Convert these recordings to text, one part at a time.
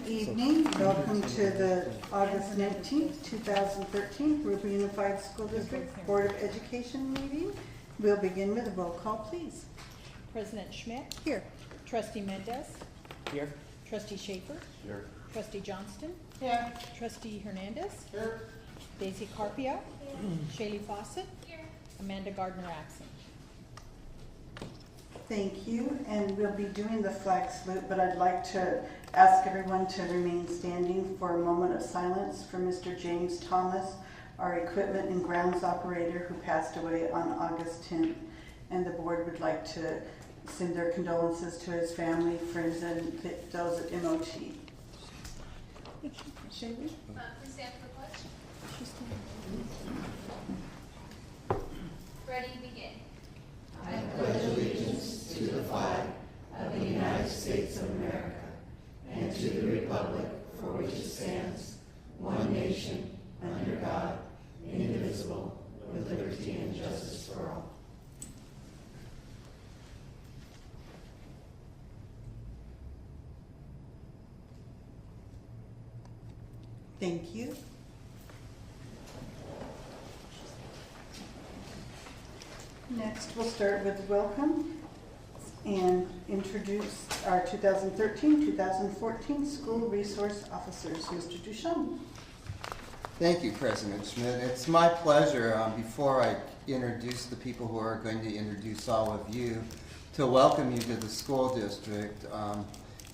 Good evening. Welcome to the August 19th, 2013 Jurupa Unified School District Board of Education meeting. We'll begin with a roll call, please. President Schmidt. Here. Trustee Mendez. Here. Trustee Schaefer. Here. Trustee Johnston. Here. Trustee Hernandez. Here. Daisy Carpio. Shaylee Fawcett. Here. Amanda Gardner absent. Thank you, and we'll be doing the flag salute, but I'd like to ask everyone to remain standing for a moment of silence for Mr. James Thomas, our equipment and grounds operator who passed away on August 10th. And the board would like to send their condolences to his family, friends, and those at MOT. Shaylee? Please stand for the pledge. She's Ready, begin. I pledge allegiance to the flag of the United States of America and to the republic for which it stands, one nation, under God, indivisible, with liberty and justice for all. Thank you. Next, we'll start with welcome and introduce our 2013-2014 school resource officers. Mr. Duchamp. Thank you, President Schmidt. It's my pleasure, before I introduce the people who are going to introduce all of you, to welcome you to the school district.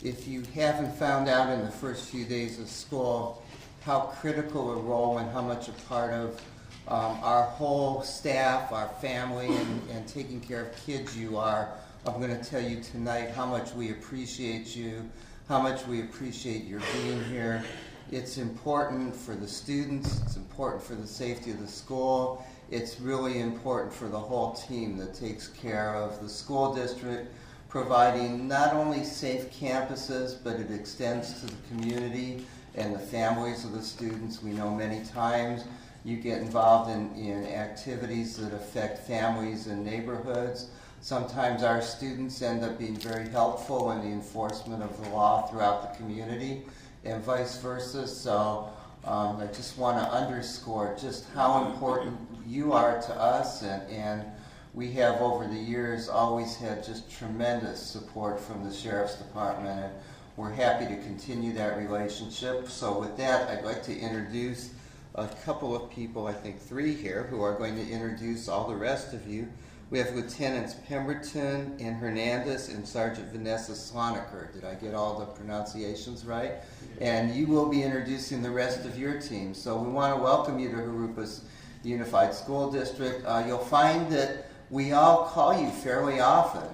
If you haven't found out in the first few days of school how critical a role and how much a part of our whole staff, our family, and taking care of kids you are, I'm going to tell you tonight how much we appreciate you, how much we appreciate your being here. It's important for the students, it's important for the safety of the school, it's really important for the whole team that takes care of the school district, providing not only safe campuses, but it extends to the community and the families of the students. We know many times you get involved in activities that affect families and neighborhoods. Sometimes our students end up being very helpful in the enforcement of the law throughout the community and vice versa. So I just want to underscore just how important you are to us, and we have over the years always had just tremendous support from the Sheriff's Department, and we're happy to continue that relationship. So with that, I'd like to introduce a couple of people, I think 3 here, who are going to introduce all the rest of you. We have Lieutenants Pemberton and Hernandez and Sergeant Vanessa Sloniker. Did I get all the pronunciations right? And you will be introducing the rest of your team. So we want to welcome you to Jurupa's Unified School District. You'll find that we all call you fairly often,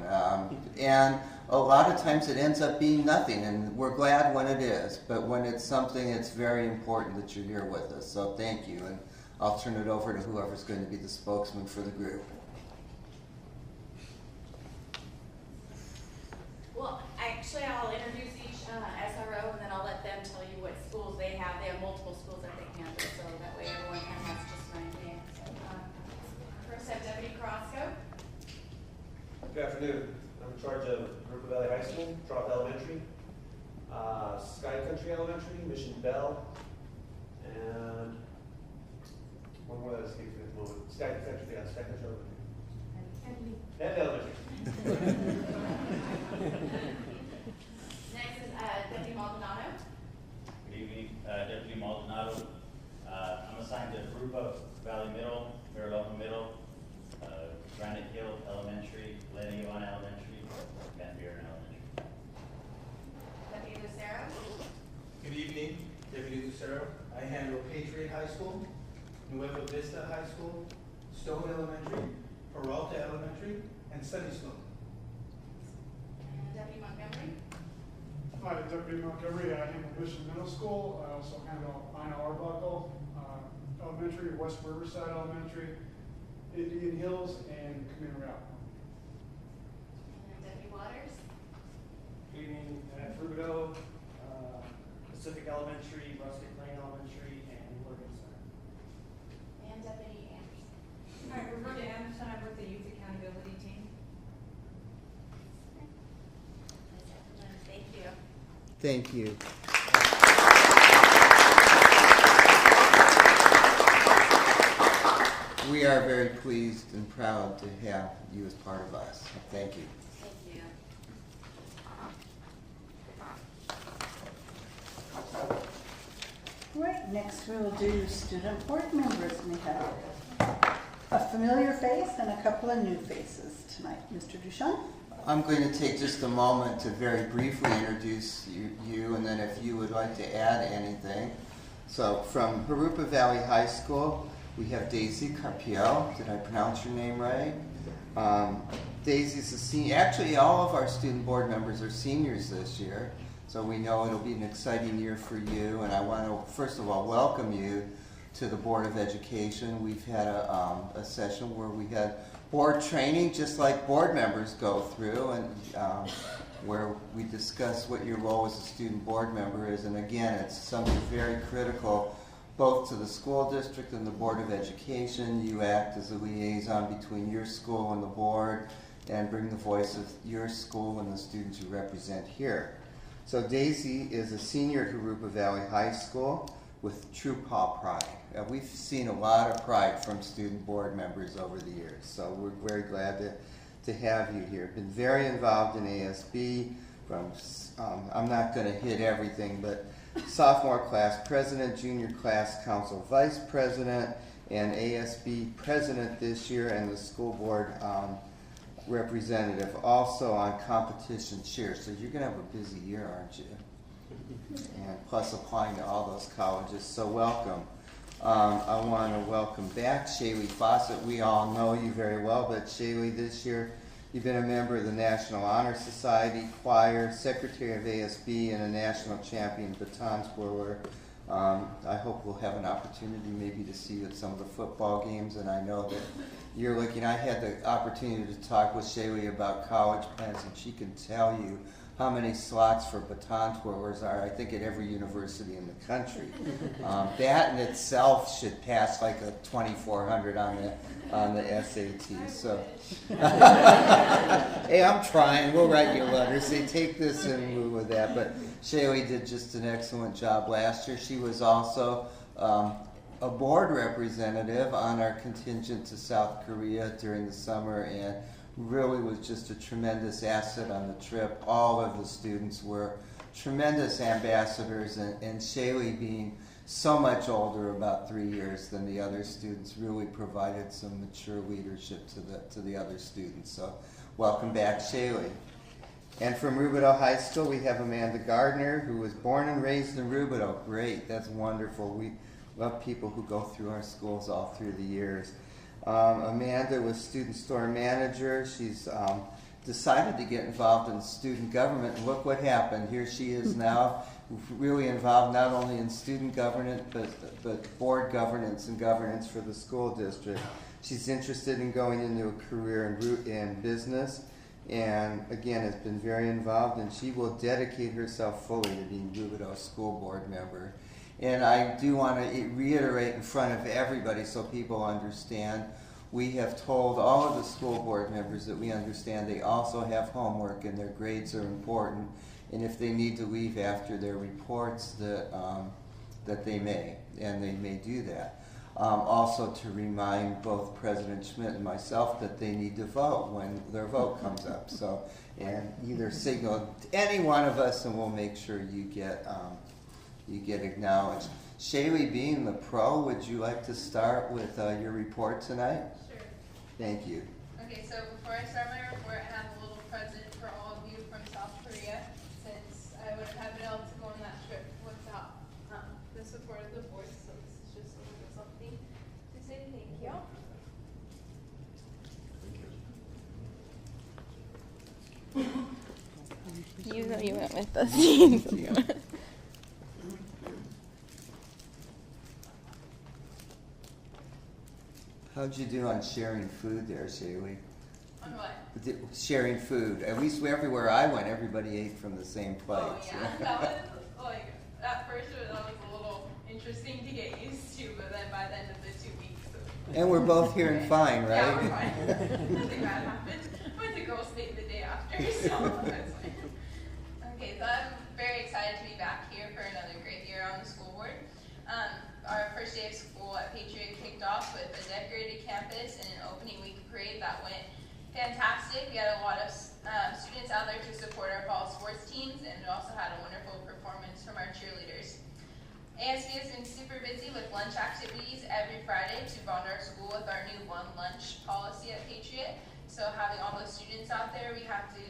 and a lot of times it ends up being nothing, and we're glad when it is, but when it's something, it's very important that you're here with us. So thank you, and I'll turn it over to whoever's going to be the spokesman for the group. Well, I'll introduce each SRO, and then I'll let them tell you what schools they have. They have multiple schools that they handle, so that way everyone kind of has just an idea. So, first, I have Deputy Crosco. Good afternoon. I'm in charge of Jurupa Valley High School, Jurupa Elementary, Sky Country Elementary, Mission Bell, and one more that escapes me at the moment. Sky Country, yeah, Sky Country Elementary. And Elementary. Next is Deputy Maldonado. Good evening, Deputy Maldonado. I'm assigned to Jurupa Valley Middle, Mariloma Middle, Granite Hill Elementary, Lenny Yuan Elementary, Van Buren Elementary. Deputy Lucero. Good evening, Deputy Lucero. I handle Patriot High School, Nueva Vista High School, Stone Elementary, Peralta Elementary, and Sunnyslope. And Deputy Montgomery. Hi, Deputy Montgomery. I handle Mission Middle School. I also handle Ina Arbuckle Elementary, West Riverside Elementary, Indian Hills, and Camino Real. And Deputy Waters. Good evening at Fruito, Pacific Elementary, Rustic Lane Elementary, and Morgan Center. And Deputy Anderson. All right, Roberta Anderson. I'm with the Youth Accountability Team. Thank you. Thank you. we are very pleased and proud to have you as part of us. Thank you. Thank you. Right, next we will do student board members. We have a familiar face and a couple of new faces tonight. Mr. Duchamp? I'm going to take just a moment to very briefly introduce you, and then if you would like to add anything. So from Jurupa Valley High School, we have Daisy Carpiel. Did I pronounce your name right? Daisy's a senior. Actually, all of our student board members are seniors this year, so we know it'll be an exciting year for you. And I want to, first of all, welcome you to the Board of Education. We've had a session where we had board training, just like board members go through, and where we discuss what your role as a student board member is. And again, it's something very critical both to the school district and the Board of Education. You act as a liaison between your school and the board and bring the voice of your school and the students you represent here. So Daisy is a senior at Jurupa Valley High School with true Paw pride. We've seen a lot of pride from student board members over the years, so we're very glad to have you here. Been very involved in ASB from, I'm not going to hit everything, but sophomore class president, junior class council vice president, and ASB president this year, and the school board representative, also on competition cheer. So you're going to have a busy year, aren't you? And plus applying to all those colleges, so welcome. I want to welcome back Shaylee Fawcett. We all know you very well, but Shaylee, this year you've been a member of the National Honor Society, choir, secretary of ASB, and a national champion baton twirler. I hope we'll have an opportunity maybe to see you at some of the football games, and I know that you're looking. I had the opportunity to talk with Shaylee about college plans, and she can tell you how many slots for baton twirlers are, I think, at every university in the country. That in itself should pass like a 2,400 on the SAT. So, hey, I'm trying. We'll write you a letter. Say, take this and move with that. But Shaylee did just an excellent job last year. She was also a board representative on our contingent to South Korea during the summer, and really was just a tremendous asset on the trip. All of the students were tremendous ambassadors, and Shaylee, being so much older, about 3 years than the other students, really provided some mature leadership to the other students. So welcome back, Shaylee. And from Rubidoux High School, we have Amanda Gardner, who was born and raised in Rubidoux. Great, that's wonderful. We love people who go through our schools all through the years. Amanda was student store manager. She's decided to get involved in student government. And look what happened. Here she is now, really involved not only in student government, but board governance and governance for the school district. She's interested in going into a career in business, and again has been very involved, and she will dedicate herself fully to being Rubidoux school board member. And I do want to reiterate in front of everybody so people understand, we have told all of the school board members that we understand they also have homework and their grades are important, and if they need to leave after their reports, that they may, and they may do that. Also to remind both President Schmidt and myself that they need to vote when their vote comes up. So, and either signal to any one of us and we'll make sure you get acknowledged. Shaylee, being the pro, would you like to start with your report tonight? Sure. Thank you. Okay, so before I start my report, I have a little present for all of you from South Korea, since I would have been able to go on that trip without the support of the board, so this is just a little something to say thank you. You know you went with the scenes. How'd you do on sharing food there, Shaylee? On what? Sharing food. At least everywhere I went, everybody ate from the same plate. Oh yeah, that was like, at first that was a little interesting to get used to, but then by the end of the 2 weeks. And we're both hearing fine, right? Yeah, we're fine. Nothing bad happened. Went to girls' date the day after, so that's fine. Okay, so I'm very excited to be back here for another great year on the school board. Our first day of school at Patriot kicked off with a decorated campus fantastic. We had a lot of students out there to support our fall sports teams, and we also had a wonderful performance from our cheerleaders. ASB has been super busy with lunch activities every Friday to bond our school with our new one lunch policy at Patriot. So having all those students out there, we have to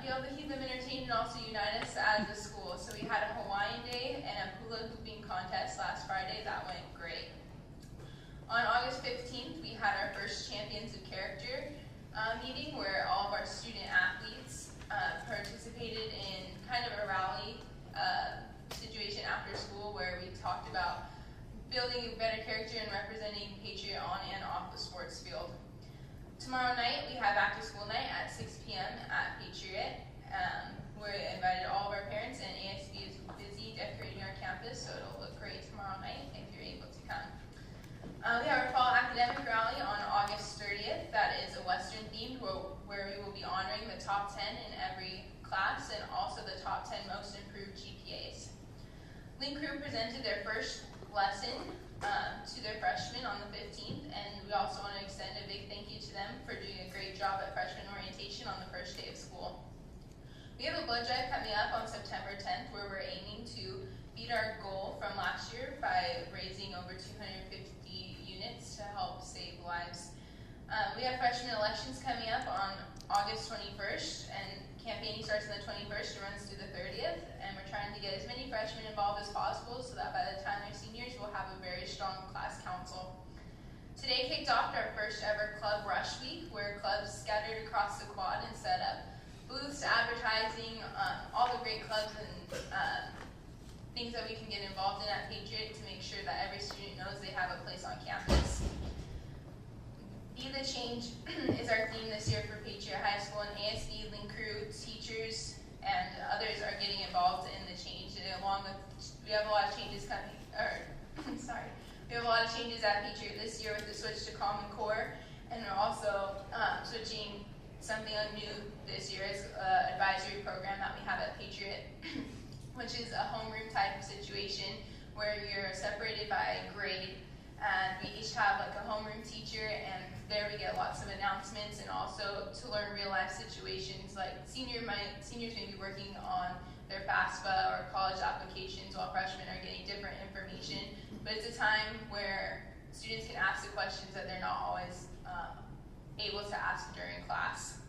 be able to keep them entertained and also unite us as a school. So we had a Hawaiian Day and a hula hooping contest last Friday. That went great. On August 15th, we had our first Champions of Character meeting where all of our student athletes participated in kind of a rally situation after school where we talked about building a better character and representing Patriot on and off the sports field. Tomorrow night we have back to school night at 6 p.m. at Patriot. We invited all of our parents, and ASB is busy decorating our campus, so it'll look great tomorrow night if you're able to come. We have our fall academic rally on August 30th. That is a Western themed where we will be honoring the top 10 in every class and also the top 10 most improved GPAs. Link Crew presented their first lesson to their freshmen on the 15th, and we also want to extend a big thank you to them for doing a great job at freshman orientation on the first day of school. We have a blood drive coming up on September 10th where we're aiming to beat our goal from last year by raising over 250 units to help save lives. We have freshman elections coming up on August 21st, and campaigning starts on the 21st and runs through the 30th, and we're trying to get as many freshmen involved as possible so that by the time they're seniors, we'll have a very strong class council. Today kicked off our first ever Club Rush Week, where clubs scattered across the quad and set up booths, advertising, all the great clubs and things that we can get involved in at Patriot to make sure that every student knows they have a place on campus. Be the Change is our theme this year for Patriot High School, and ASB, Link Crew, teachers, and others are getting involved in the change. And along with, we have a lot of changes coming, we have a lot of changes at Patriot this year with the switch to Common Core, and we're also switching something new this year is an advisory program that we have at Patriot, which is a homeroom type of situation where you're separated by grade, and we each have like a homeroom teacher, and there we get lots of announcements and also to learn real life situations like seniors may be working on their FAFSA or college applications while freshmen are getting different information, but it's a time where students can ask the questions that they're not always able to ask during class.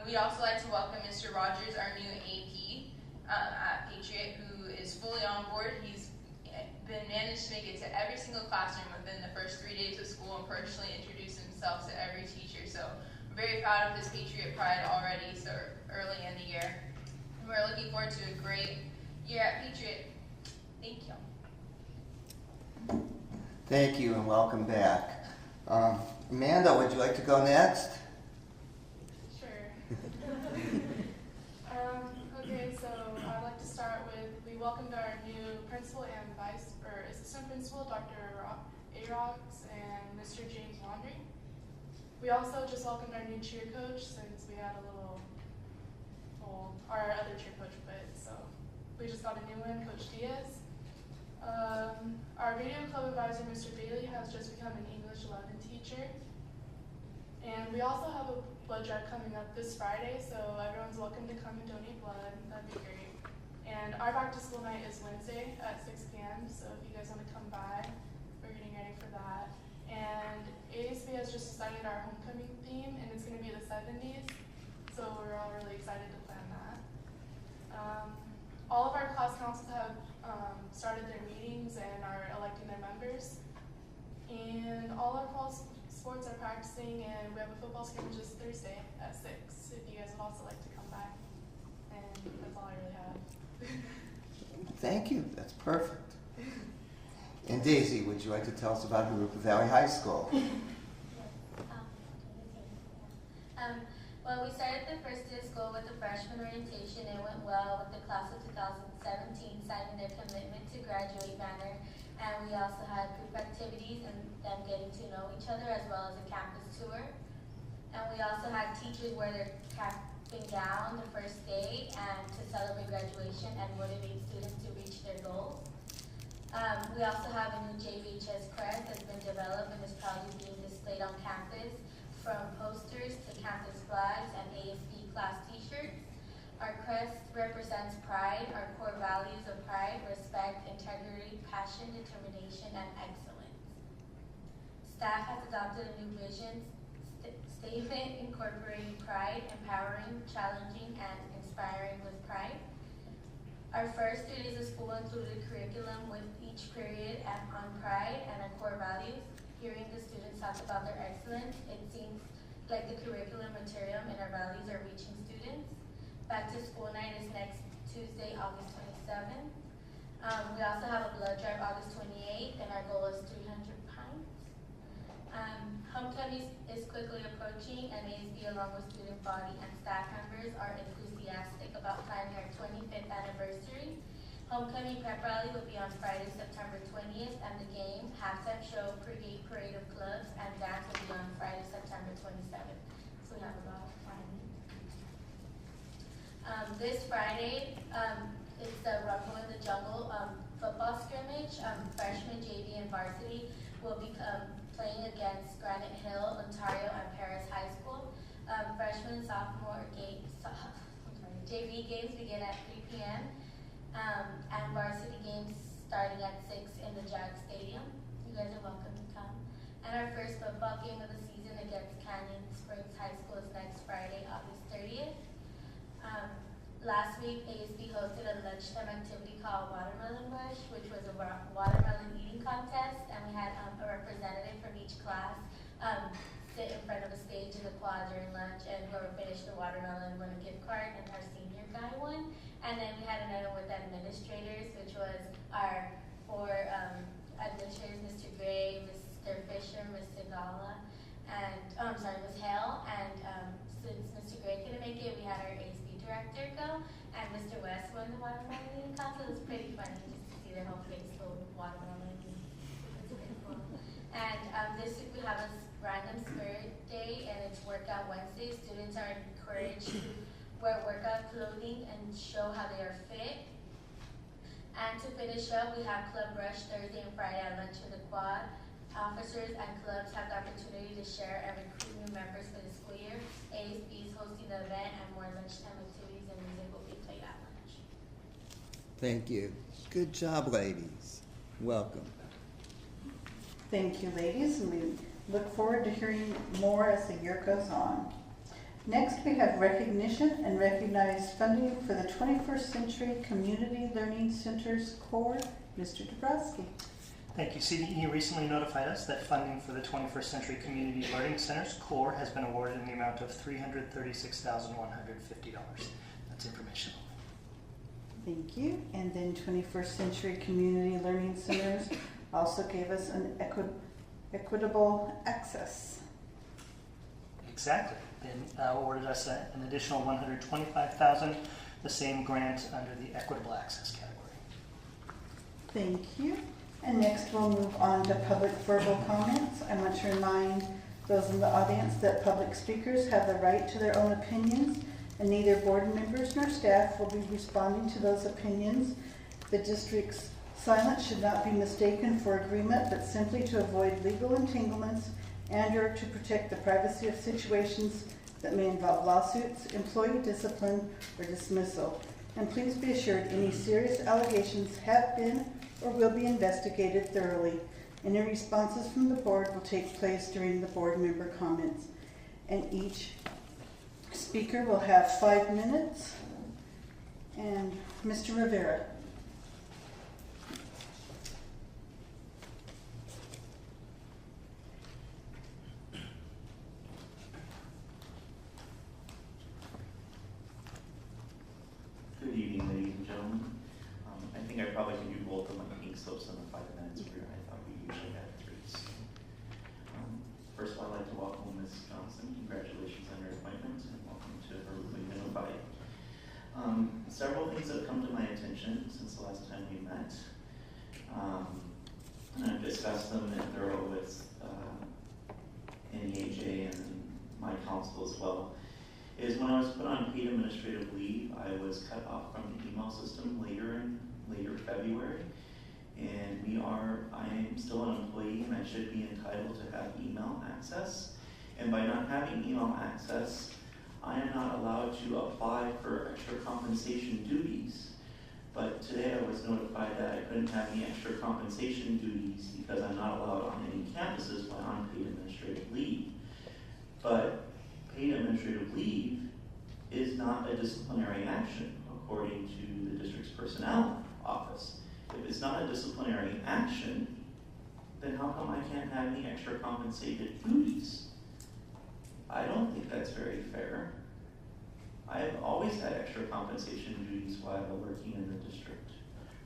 We'd also like to welcome Mr. Rogers, our new AP at Patriot, who is fully on board. He's managed to make it to every single classroom within the first 3 days of school and personally introduce himself to every teacher. So I'm very proud of this Patriot pride already so early in the year. And we're looking forward to a great year at Patriot. Thank you. Thank you and welcome back. Amanda, would you like to go next? Sure. Okay, so I'd like to start with, we welcomed our new principal and assistant principal, Dr. Arox and Mr. James Laundry. We also just welcomed our new cheer coach since we had our other cheer coach quit, so we just got a new one, Coach Diaz. Our radio club advisor, Mr. Bailey, has just become an English 11 teacher. And we also have a blood drive coming up this Friday, so everyone's welcome to come and donate blood. That'd be great. And our back to school night is Wednesday at 6 p.m., so if you guys want to come by, we're getting ready for that. And ASB has just decided our homecoming theme, and it's going to be the 70s, so we're all really excited to plan that. All of our class councils have started their meetings and are electing their members. And all our fall sports are practicing, and we have a football scrimmage this Thursday at 6, if you guys would also like to come by. And that's all I really have. Thank you. That's perfect. And Daisy, would you like to tell us about Jurupa Valley High School? Well, we started the first day of school with the freshman orientation. It went well with the class of 2017 signing their commitment to graduate banner. And we also had group activities and them getting to know each other as well as a campus tour. And we also had teachers wear their cap and gown the first day and to celebrate graduation and motivate students to reach their goals. We also have a new JVHS crest that's been developed and is proudly being displayed on campus from posters to campus flags and ASB class t-shirts. Our crest represents pride, our core values of pride, respect, integrity, passion, determination, and excellence. Staff has adopted a new vision statement incorporating pride, empowering, challenging, and inspiring with pride. Our first 3 days of school included curriculum with each period on pride and our core values. Hearing the students talk about their excellence, it seems like the curriculum material and our values are reaching students. Back to school night is next Tuesday, August 27th. We also have a blood drive August 28th, and our goal is 300 pints. Homecoming is quickly approaching, and ASB along with student body and staff members are enthusiastic about planning our 25th anniversary. Homecoming prep rally will be on Friday, September 20th, and the game, halftime show, pregame parade of clubs, and dance will be on Friday, September 27th. So we have about 5 minutes. This Friday, it's the Rumble in the Jungle football scrimmage. Freshman, JV, and varsity will be playing against Granite Hill, Ontario, and Paris High School. Freshman and sophomore JV games begin at 3 p.m. And varsity games starting at 6 in the Jag Stadium. You guys are welcome to come. And our first football game of the season against Canyon Springs High School is next Friday, August 30th. Last week, ASB hosted a lunchtime activity called Watermelon Rush, which was a watermelon eating contest, and we had a representative from each class sit in front of a stage in the quad during lunch, and whoever finished the watermelon won a gift card, and our senior guy won. And then we had another with administrators, which was our 4 administrators, Mr. Gray, Mr. Fisher, Ms. Segala, and, Ms. Hale, and since Mr. Gray couldn't make it, we had our ASB director go, and Mr. West won the watermelon eating contest. It was pretty funny just to see their whole face full of watermelon. It's pretty cool. And this week we have a random spirit day, and it's workout Wednesday. Students are encouraged to wear workout clothing and show how they are fit. And to finish up, we have Club Rush Thursday and Friday at lunch in the quad. Officers and clubs have the opportunity to share and recruit new members for the school year. ASB is hosting the event, and more lunchtime activities and music will be played at lunch. Thank you. Good job, ladies. Welcome. Thank you, ladies, and we look forward to hearing more as the year goes on. Next, we have recognition and recognized funding for the 21st Century Community Learning Centers Core. Mr. Dabrowski. Thank you. CDE recently notified us that funding for the 21st Century Community Learning Centers Core has been awarded in the amount of $336,150. That's information only. Thank you. And then 21st Century Community Learning Centers also gave us an equitable access. Exactly. They awarded us an additional $125,000, the same grant under the equitable access category. Thank you. And next we'll move on to public verbal comments. I want to remind those in the audience that public speakers have the right to their own opinions, and neither board members nor staff will be responding to those opinions. The district's silence should not be mistaken for agreement, but simply to avoid legal entanglements and or to protect the privacy of situations that may involve lawsuits, employee discipline, or dismissal. And please be assured any serious allegations have been or will be investigated thoroughly. Any responses from the board will take place during the board member comments. And each speaker will have 5 minutes. And Mr. Rivera. Good evening, ladies and gentlemen. I think I probably can do both of my pink slips in the 5 minutes where I thought we usually had 3. First of all, I'd like to welcome Ms. Johnson. Congratulations on your appointment, and welcome to Jurupa Unified. Several things have come to my attention since the last time we met. And I've discussed them in thorough with NEHA and my council as well. Is when I was put on paid administrative leave, I was cut off from the email system later February, and I am still an employee, and I should be entitled to have email access. And by not having email access, I am not allowed to apply for extra compensation duties. But today I was notified that I couldn't have any extra compensation duties because I'm not allowed on any campuses while on paid administrative leave. But paid administrative leave is not a disciplinary action according to the district's personnel office. If it's not a disciplinary action, then how come I can't have any extra compensated duties? I don't think that's very fair. I've always had extra compensation duties while working in the district.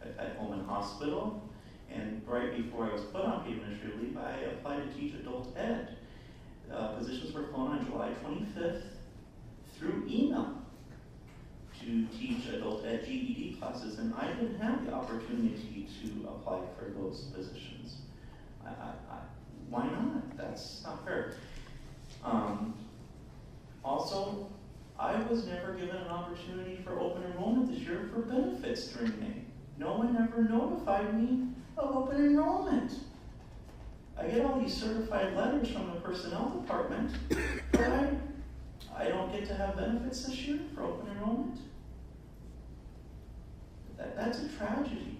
I've had home and hospital, and right before I was put on paid administrative leave, I applied to teach adult ed. Positions were flown on July 25th through email to teach adult ed GED classes, and I didn't have the opportunity to apply for those positions. Why not? That's not fair. Also, I was never given an opportunity for open enrollment this year for benefits during May. No one ever notified me of open enrollment. I get all these certified letters from the personnel department, but I don't get to have benefits this year for open enrollment. That's a tragedy.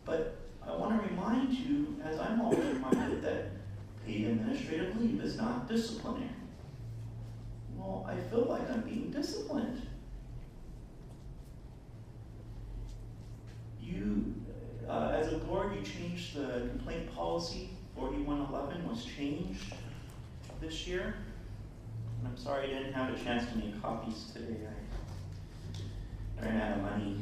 But I want to remind you, as I'm always reminded, that paid administrative leave is not disciplinary. Well, I feel like I'm being disciplined. You, as a board, you changed the complaint policy. 4111 was changed this year. And I'm sorry I didn't have a chance to make copies today. I ran out of money.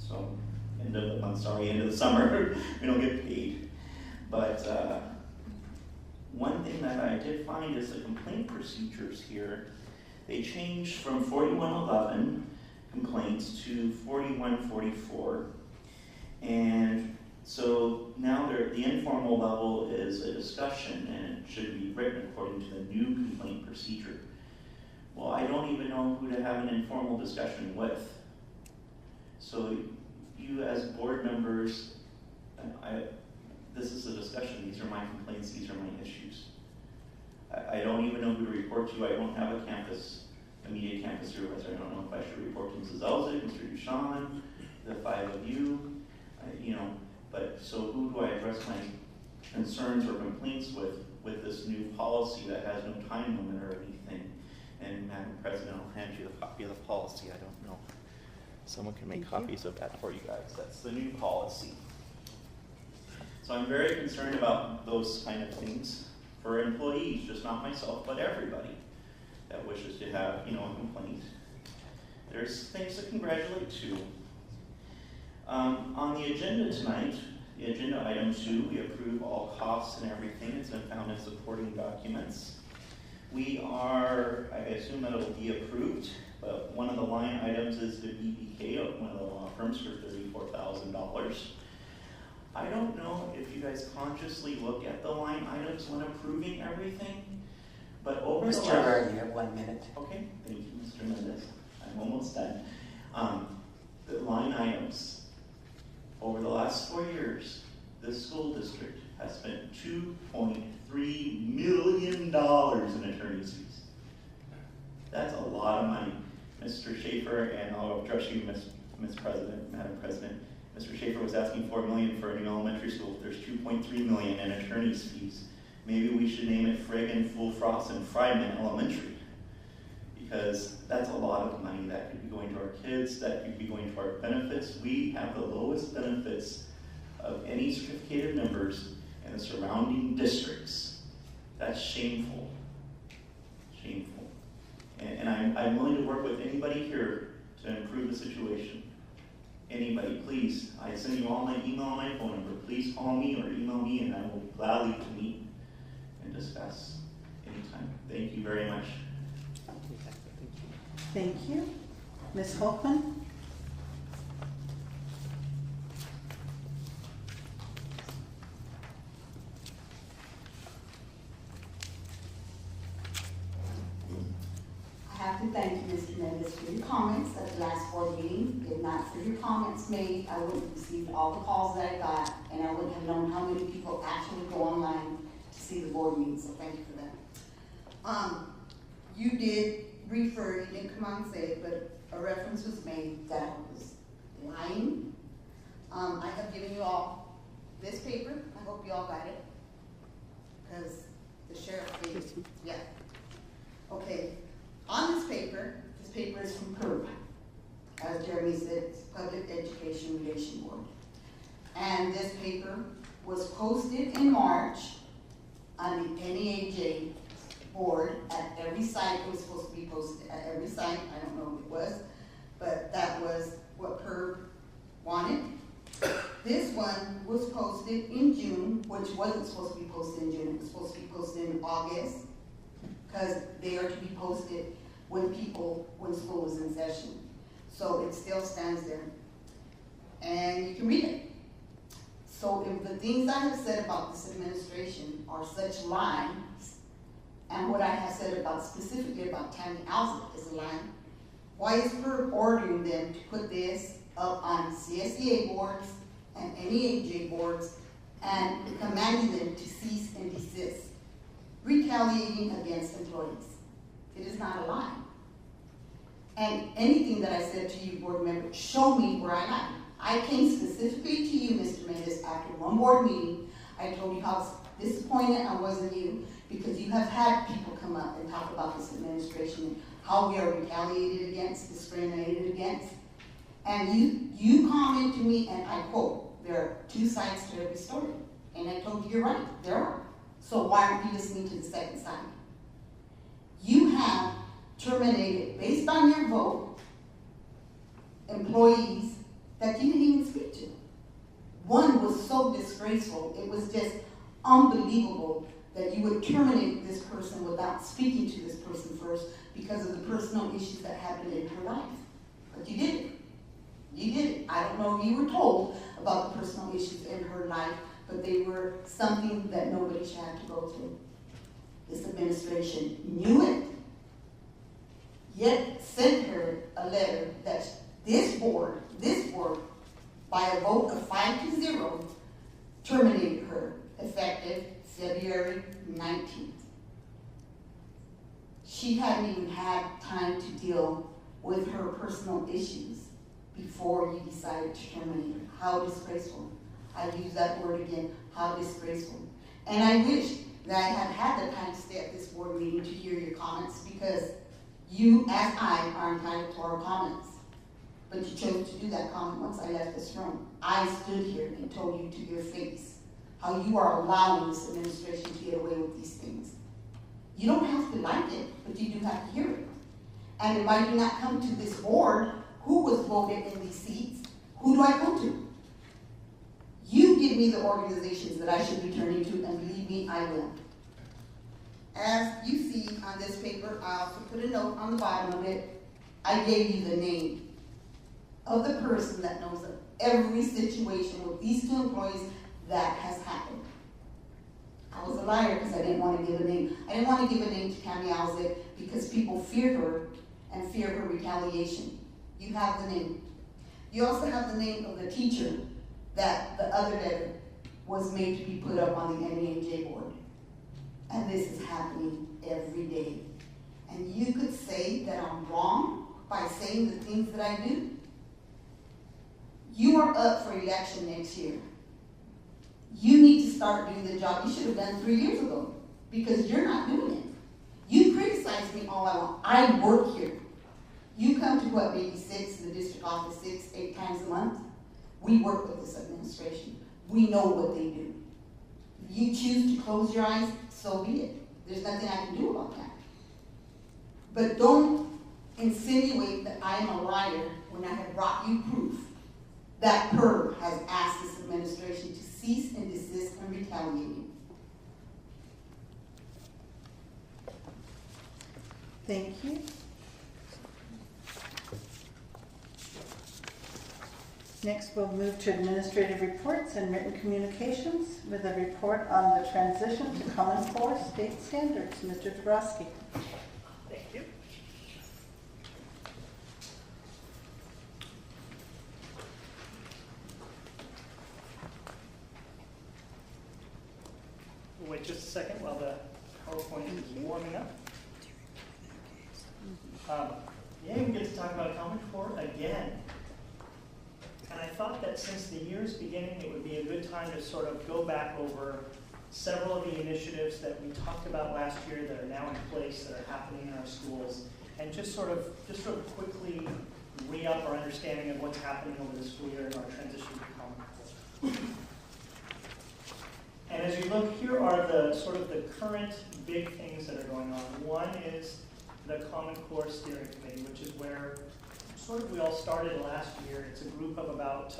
So, end of the summer, we don't get paid. But one thing that I did find is the complaint procedures here. They changed from 4111 complaints to 4144. And so now the informal level is a discussion, and it should be written according to the new complaint procedure. Well, I don't even know who to have an informal discussion with. So you as board members, this is a discussion. These are my complaints. These are my issues. I don't even know who to report to. I don't have a immediate campus supervisor. I don't know if I should report to Mrs. Elzig, Mr. Duchamp, the 5 of you, but so who do I address my concerns or complaints with this new policy that has no time limit or anything? And Madam President, I'll hand you a copy of the policy. I don't know. Someone can make copies of that for you guys. That's the new policy. So I'm very concerned about those kind of things for employees, just not myself, but everybody that wishes to have, a complaint. There's things to congratulate too. On the agenda tonight, the agenda item 2, we approve all costs and everything. It's been found in supporting documents. We are, I assume that it will be approved, but one of the line items is the BBK of one of the law firms for $34,000. I don't know if you guys consciously look at the line items when approving everything, but over the last... Mr. Ryan, you have 1 minute. Okay, thank you, Mr. Mendez. I'm almost done. The line items, over the last 4 years, this school district has spent $2.3 million in attorney's fees. That's a lot of money. Mr. Schaefer, and I'll address you, Ms. President, Madam President. Mr. Schaefer was asking $4 million for a new elementary school. There's $2.3 million in attorney's fees. Maybe we should name it Friggin, Full Frost, and Friedman Elementary, because that's a lot of money that could be going to our kids, that could be going to our benefits. We have the lowest benefits of any certificated members in the surrounding districts. That's shameful. Shameful. And I'm willing to work with anybody here to improve the situation. Anybody, please. I send you all my email and my phone number. Please call me or email me, and I will be gladly to meet and discuss anytime. Thank you very much. Thank you. Ms. Holtman? I have to thank you, Mr. Mendez, for your comments at the last board meeting. If not for your comments made, I wouldn't have received all the calls that I got, and I wouldn't have known how many people actually go online to see the board meeting, so thank you for that. You did refer, you didn't come on and say it, but a reference was made that was lying. I have given you all this paper. I hope you all got it. Because the sheriff gave it. Yeah. Okay. On this paper is from PERB. As Jeremy said, it's Public Education Relation Board. And this paper was posted in March on the NEAJ board at every site. It was supposed to be posted at every site. I don't know if it was, but that was what PERB wanted. This one was posted in June, which wasn't supposed to be posted in June. It was supposed to be posted in August, because they are to be posted when school is in session. So it still stands there. And you can read it. So if the things I have said about this administration are such lies, and what I have said about specifically about Tammy Alsop is a lie, why is PERB ordering them to put this up on CSEA boards and NEAJ boards and commanding them to cease and desist, retaliating against employees? It is not a lie. And anything that I said to you, board member, show me where I lied. I came specifically to you, Mr. Mendes, after one board meeting. I told you how disappointed I was in you because you have had people come up and talk about this administration and how we are retaliated against, discriminated against. And you comment to me, and I quote, there are two sides to every story. And I told you, you're right, there are. So why aren't you listening to the second side? You have terminated, based on your vote, employees that you didn't even speak to. One was so disgraceful, it was just unbelievable that you would terminate this person without speaking to this person first because of the personal issues that happened in her life. But you did it. You did it. I don't know if you were told about the personal issues in her life, but they were something that nobody should have to go through. This administration knew it, yet sent her a letter that this board, by a vote of 5-0, terminated her effective February 19th. She hadn't even had time to deal with her personal issues before you decided to terminate her. How disgraceful. I use that word again, how disgraceful. And I wish that I had had the time to stay at this board meeting to hear your comments, because you, as I, are entitled to our comments. But you chose to do that comment once I left this room. I stood here and told you to your face how you are allowing this administration to get away with these things. You don't have to like it, but you do have to hear it. And if I do not come to this board, who was voted in these seats? Who do I come to? You give me the organizations that I should be turning to, and believe me, I will. As you see on this paper, I also put a note on the bottom of it. I gave you the name of the person that knows of every situation with these two employees that has happened. I was a liar because I didn't want to give a name. I didn't want to give a name to Tammy Alsop because people fear her and fear her retaliation. You have the name. You also have the name of the teacher that the other letter was made to be put up on the NEAJ board. And this is happening every day. And you could say that I'm wrong by saying the things that I do. You are up for election next year. You need to start doing the job you should have done 3 years ago, because you're not doing it. You criticize me all I want. I work here. You come to what, maybe the district office 6-8 times a month? We work with this administration. We know what they do. If you choose to close your eyes, so be it. There's nothing I can do about that. But don't insinuate that I am a liar when I have brought you proof that PERB has asked this administration to cease and desist from retaliating. Thank you. Next, we'll move to administrative reports and written communications with a report on the transition to Common Core state standards. Mr. Dabrowski. Thank you. We'll wait just a second while the PowerPoint is warming up. Yeah, we get to talk about Common Core again. And I thought that since the year's beginning, it would be a good time to sort of go back over several of the initiatives that we talked about last year that are now in place, that are happening in our schools, and just sort of quickly re-up our understanding of what's happening over the school year in our transition to Common Core. And as you look, here are the sort of the current big things that are going on. One is the Common Core Steering Committee, which is where sort of we all started last year. It's a group of about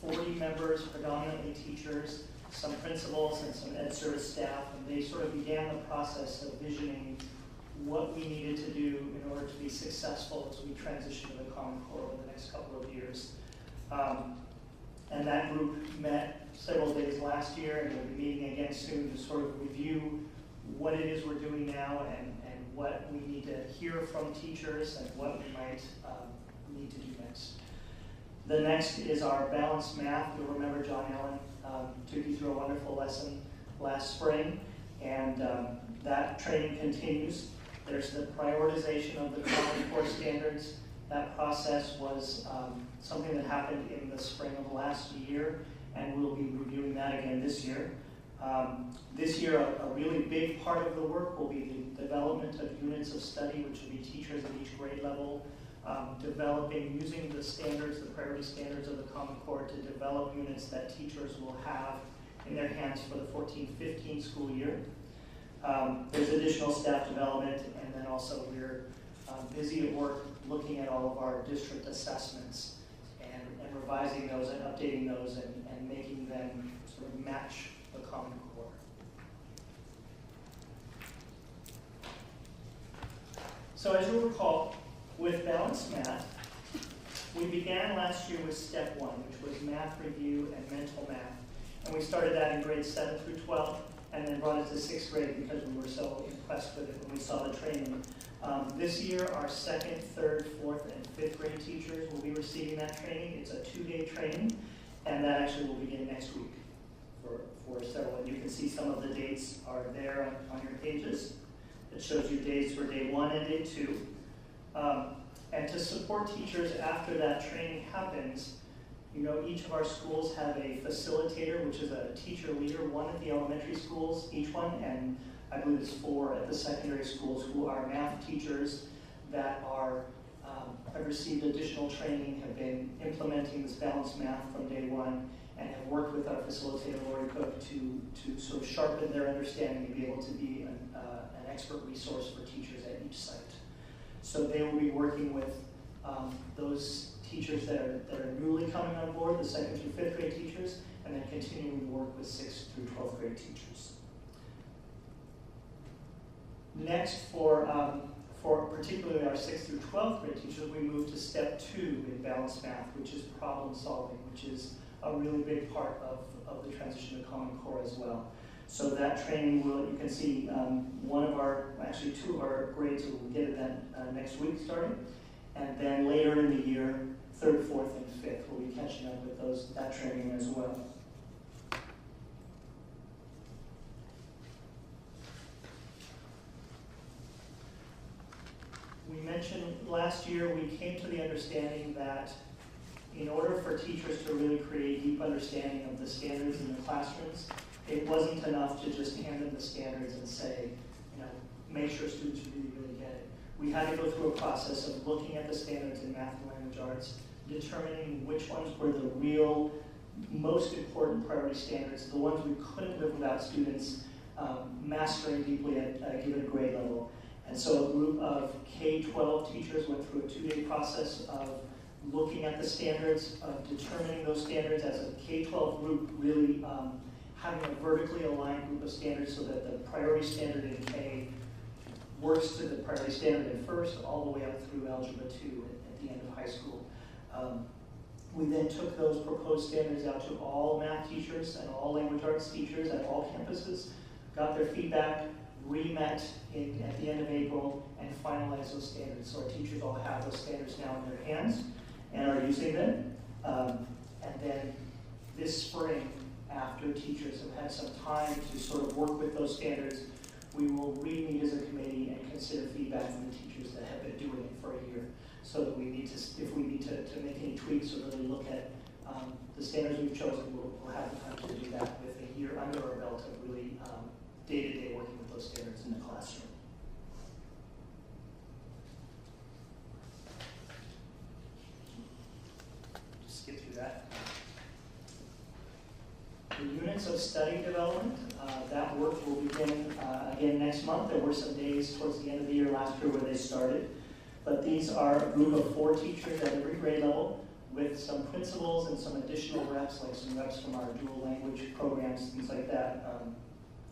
40 members, predominantly teachers, some principals, and some ed service staff, and they sort of began the process of visioning what we needed to do in order to be successful as we transition to the Common Core over the next couple of years. And that group met several days last year, and we'll be meeting again soon to sort of review what it is we're doing now and what we need to hear from teachers and what we might need to do next. The next is our balanced math. You'll remember John Allen took you through a wonderful lesson last spring, and that training continues. There's the prioritization of the Common Core standards. That process was something that happened in the spring of last year, and we'll be reviewing that again this year. This year, a really big part of the work will be the development of units of study, which will be teachers at each grade level, developing, using the standards, the priority standards of the Common Core to develop units that teachers will have in their hands for the 14-15 school year. There's additional staff development, and then also we're busy at work looking at all of our district assessments and revising those and updating those and making them sort of match the Common Core. So as you'll recall, with balanced math, we began last year with step 1, which was math review and mental math. And we started that in grades 7 through 12, and then brought it to 6th grade because we were so impressed with it when we saw the training. This year, our 2nd, 3rd, 4th, and 5th grade teachers will be receiving that training. It's a 2-day training, and that actually will begin next week for several. And you can see some of the dates are there on your pages. It shows you dates for day 1 and day 2. And to support teachers after that training happens, you know, each of our schools have a facilitator, which is a teacher leader, 1 at the elementary schools, each one, and I believe it's 4 at the secondary schools, who are math teachers that are have received additional training, have been implementing this balanced math from day 1, and have worked with our facilitator, Lori Cook, to sort of sharpen their understanding and be able to be an expert resource for teachers at each site. So they will be working with those teachers that are newly coming on board, the 2nd through 5th grade teachers, and then continuing to work with 6th through 12th grade teachers. Next, for particularly our 6th through 12th grade teachers, we move to step 2 in balanced math, which is problem solving, which is a really big part of the transition to Common Core as well. So that training will, you can see actually 2 of our grades will get that next week starting. And then later in the year, 3rd, 4th, and 5th, we'll be catching up with that training as well. We mentioned last year we came to the understanding that in order for teachers to really create deep understanding of the standards in the classrooms, it wasn't enough to just hand them the standards and say, you know, make sure students really get it. We had to go through a process of looking at the standards in math and language arts, determining which ones were the real most important priority standards, the ones we couldn't live without students mastering deeply at a given grade level. And so a group of K-12 teachers went through a 2-day process of looking at the standards, of determining those standards as a K-12 group, really having a vertically aligned group of standards so that the priority standard in K works to the priority standard in first, all the way up through Algebra 2 at the end of high school. We then took those proposed standards out to all math teachers and all language arts teachers at all campuses, got their feedback, re-met at the end of April, and finalized those standards. So our teachers all have those standards now in their hands and are using them. And then this spring, after teachers have had some time to sort of work with those standards, we will re-meet as a committee and consider feedback from the teachers that have been doing it for a year. So that we need to, if we need to make any tweaks or really look at the standards we've chosen, we'll have the time to do that with a year under our belt of really day-to-day working with those standards in the classroom. Just skip through that. The units of study development, that work will begin again next month. There were some days towards the end of the year last year where they started. But these are a group of 4 teachers at every grade level with some principals and some additional reps, like some reps from our dual language programs, things like that.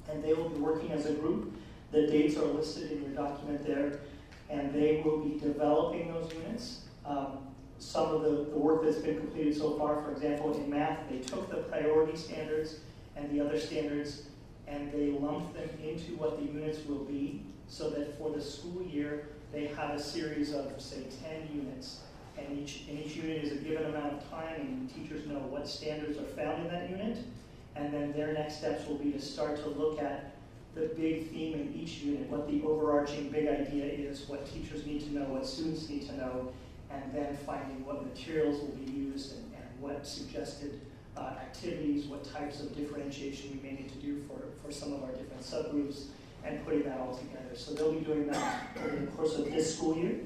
And they will be working as a group. The dates are listed in your document there, and they will be developing those units. Some of the work that's been completed so far, for example, in math, they took the priority standards and the other standards, and they lumped them into what the units will be, so that for the school year, they have a series of, say, 10 units, and each unit is a given amount of time, and teachers know what standards are found in that unit, and then their next steps will be to start to look at the big theme in each unit, what the overarching big idea is, what teachers need to know, what students need to know, and then finding what materials will be used and what suggested activities, what types of differentiation we may need to do for some of our different subgroups, and putting that all together. So they'll be doing that over the course of this school year.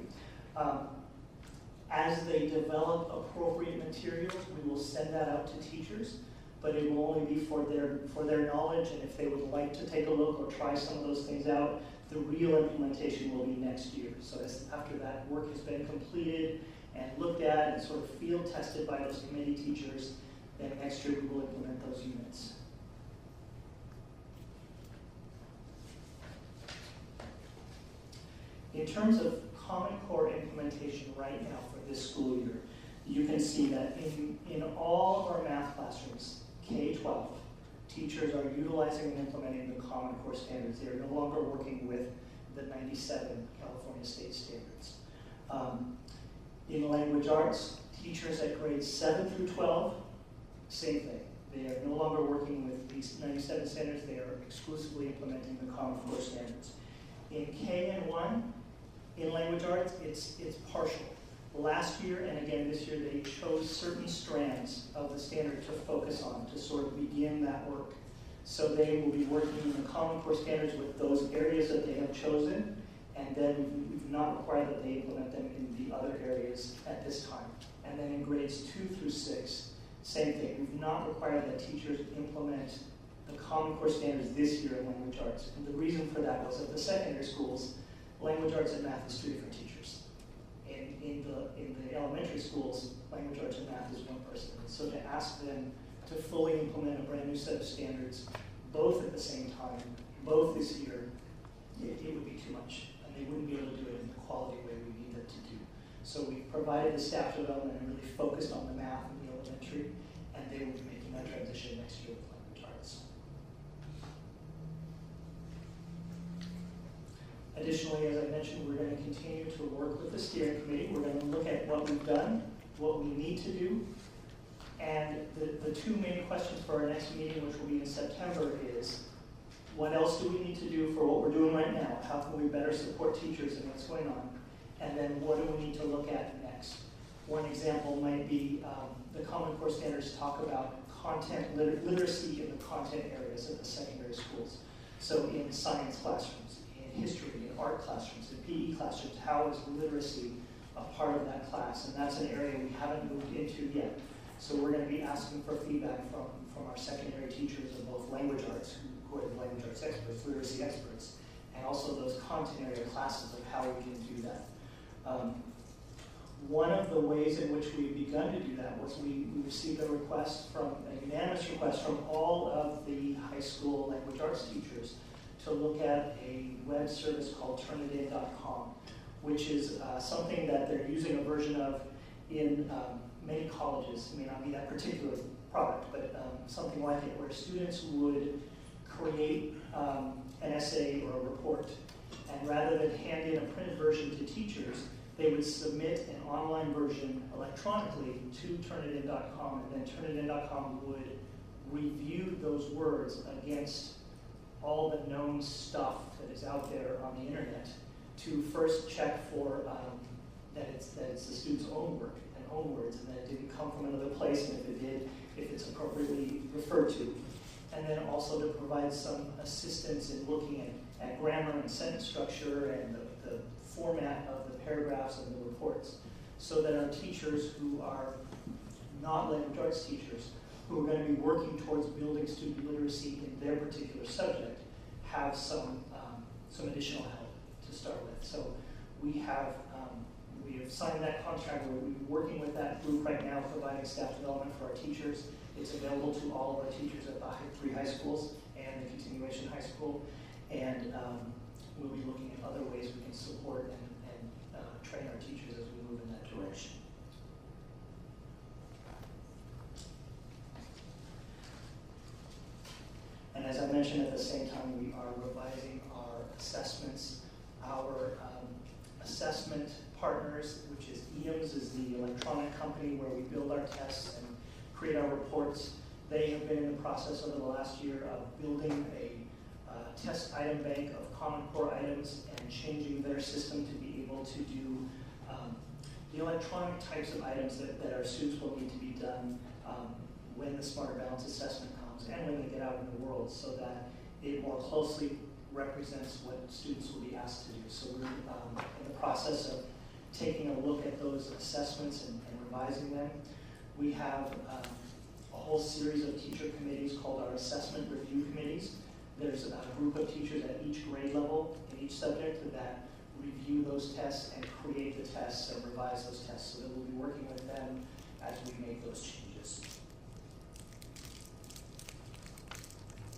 As they develop appropriate materials, we will send that out to teachers, but it will only be for their knowledge, and if they would like to take a look or try some of those things out, the real implementation will be next year. So after that work has been completed and looked at and sort of field tested by those committee teachers, then next year we will implement those units. In terms of Common Core implementation right now for this school year, you can see that in all of our math classrooms, K-12, teachers are utilizing and implementing the Common Core standards. They are no longer working with the 97 California state standards. In language arts, teachers at grades 7 through 12, same thing. They are no longer working with these 97 standards. They are exclusively implementing the Common Core standards. In K and 1, in language arts, it's partial. Last year and again this year, they chose certain strands of the standard to focus on to sort of begin that work. So they will be working in the Common Core standards with those areas that they have chosen, and then we've not required that they implement them in the other areas at this time. And then in grades 2 through 6, same thing. We've not required that teachers implement the Common Core standards this year in language arts. And the reason for that was at the secondary schools, language arts and math is 2 different teachers. In the elementary schools, language arts and math is 1 person. And so to ask them to fully implement a brand new set of standards, both at the same time, both this year, it would be too much. And they wouldn't be able to do it in the quality way we need them to do. So we provided the staff development and really focused on the math and the elementary, and they will be making that transition next year with language arts. Additionally, as I mentioned, we're going to continue to work with the steering committee. We're going to look at what we've done, what we need to do, and the 2 main questions for our next meeting, which will be in September, is what else do we need to do for what we're doing right now? How can we better support teachers in what's going on? And then what do we need to look at next? One example might be the Common Core standards talk about content literacy in the content areas of the secondary schools. So in science classrooms, in history, in art classrooms, in PE classrooms, how is literacy a part of that class? And that's an area we haven't moved into yet. So we're going to be asking for feedback from our secondary teachers of both language arts, who are the language arts experts, literacy experts, and also those content area classes of how we can do that. One of the ways in which we've begun to do that was we received a unanimous request from all of the high school language arts teachers to look at a web service called Turnitin.com, which is something that they're using a version of in many colleges. It may not be that particular product, but something like it, where students would create an essay or a report, and rather than hand in a printed version to teachers, they would submit an online version electronically to Turnitin.com, and then Turnitin.com would review those words against all the known stuff that is out there on the internet to first check for that it's the student's own work and own words, and that it didn't come from another place, and if it did, if it's appropriately referred to. And then also to provide some assistance in looking at grammar and sentence structure and the format of the paragraphs and the reports, so that our teachers who are not language arts teachers, who are going to be working towards building student literacy in their particular subject, have some additional help to start with. So we have signed that contract. We're working with that group right now, providing staff development for our teachers. It's available to all of our teachers at the 3 high schools and the continuation high school. And we'll be looking at other ways we can support and train our teachers as we move in that direction. And as I mentioned, at the same time, we are revising our assessments. Our assessment partners, which is EAMS, is the electronic company where we build our tests and create our reports. They have been in the process over the last year of building a test item bank of Common Core items and changing their system to be able to do the electronic types of items that our students will need to be done when the Smarter Balance assessment comes and when they get out in the world, so that it more closely represents what students will be asked to do. So we're in the process of taking a look at those assessments and revising them. We have a whole series of teacher committees called our assessment review committees. There's a group of teachers at each grade level in each subject that review those tests and create the tests and revise those tests, so that we'll be working with them as we make those changes.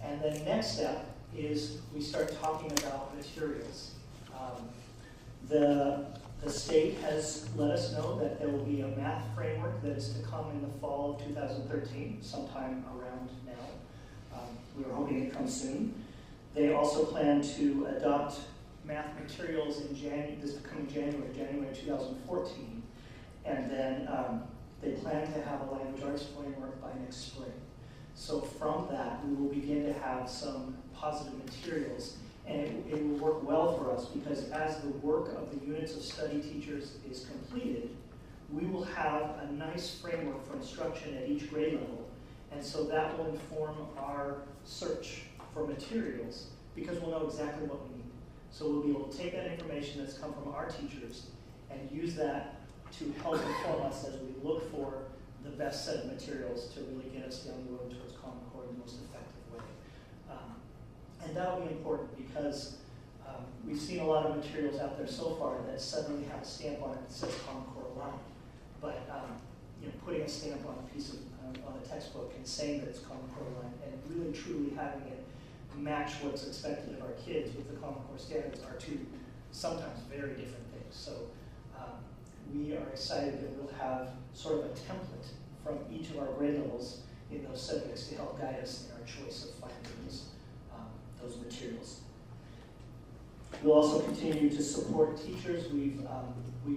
And then next step is we start talking about materials. The state has let us know that there will be a math framework that is to come in the fall of 2013, sometime around now. We were hoping it comes soon. They also plan to adopt math materials in this coming January 2014, and then they plan to have a language arts framework by next spring. So from that, we will begin to have some positive materials, and it will work well for us, because as the work of the units of study teachers is completed, we will have a nice framework for instruction at each grade level, and so that will inform our search for materials, because we'll know exactly what we need. So we'll be able to take that information that's come from our teachers and use that to help inform us as we look for the best set of materials to really get us down the road towards Common Core in the most effective way. And that will be important, because we've seen a lot of materials out there so far that suddenly have a stamp on it that says Common Core aligned. But putting a stamp on a piece of on a textbook and saying that it's Common Core aligned, and really truly having it match what's expected of our kids with the Common Core standards are two sometimes very different things. So we are excited that we'll have sort of a template from each of our grade levels in those subjects to help guide us in our choice of finding those materials. We'll also continue to support teachers. We've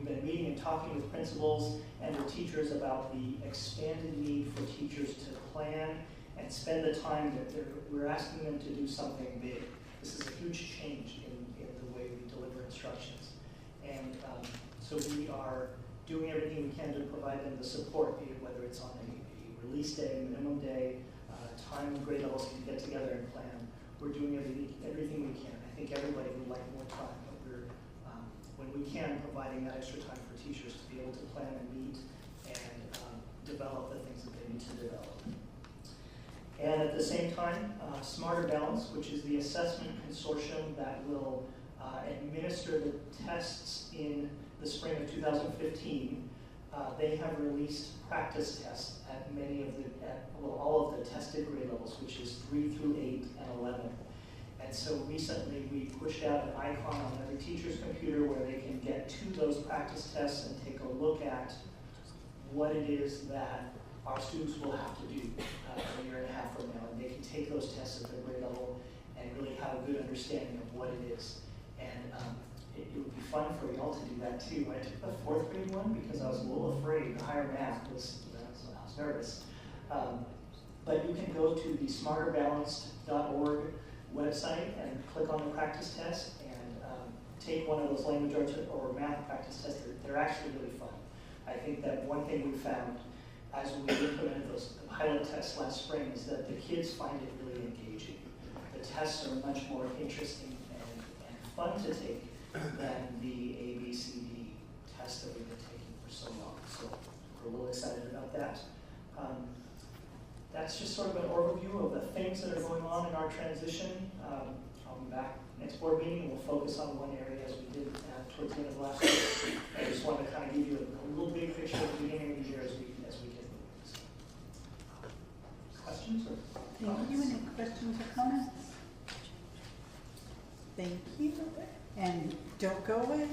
been meeting and talking with principals and with teachers about the expanded need for teachers to plan and spend the time that we're asking them to do something big. This is a huge change in the way we deliver instructions. And so we are doing everything we can to provide them the support, be it whether it's on a release day, minimum day, time when grade levels can get together and plan. We're doing everything we can. I think everybody would like more time, but we're, when we can, providing that extra time for teachers to be able to plan and meet and develop the things that they need to develop. And at the same time, Smarter Balance, which is the assessment consortium that will administer the tests in the spring of 2015, they have released practice tests at all of the tested grade levels, which is 3 through 8 and 11. And so recently we pushed out an icon on every teacher's computer where they can get to those practice tests and take a look at what it is that our students will have to do a year and a half from now. And they can take those tests at their grade level and really have a good understanding of what it is. And it would be fun for y'all to do that too. I took the 4th grade one because I was a little afraid. The higher math was, I was nervous. But you can go to the smarterbalanced.org website and click on the practice test and take one of those language arts or math practice tests. They're actually really fun. I think that one thing we found as we implemented the pilot tests last spring is that the kids find it really engaging. The tests are much more interesting and fun to take than the ABCD test that we've been taking for so long. So we're a little excited about that. That's just sort of an overview of the things that are going on in our transition. I'll be back next board meeting and we'll focus on one area as we did towards the end of last year. I just wanted to kind of give you a little big picture at the beginning of the year as we get moving. So, questions or comments? Thank you. Any questions or comments? Thank you. And don't go away,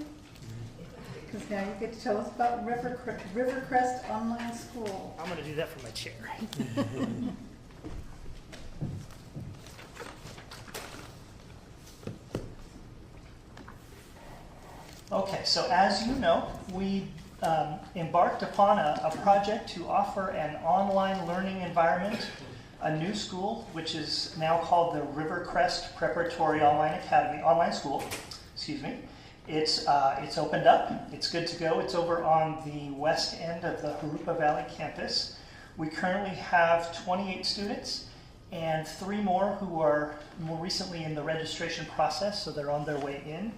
because now you get to tell us about Rivercrest Online School. I'm going to do that from my chair. Okay, so as you know, we embarked upon a project to offer an online learning environment, a new school, which is now called the Rivercrest Preparatory Online School. Excuse me. It's opened up. It's good to go. It's over on the west end of the Jurupa Valley campus. We currently have 28 students and 3 more who are more recently in the registration process, so they're on their way in.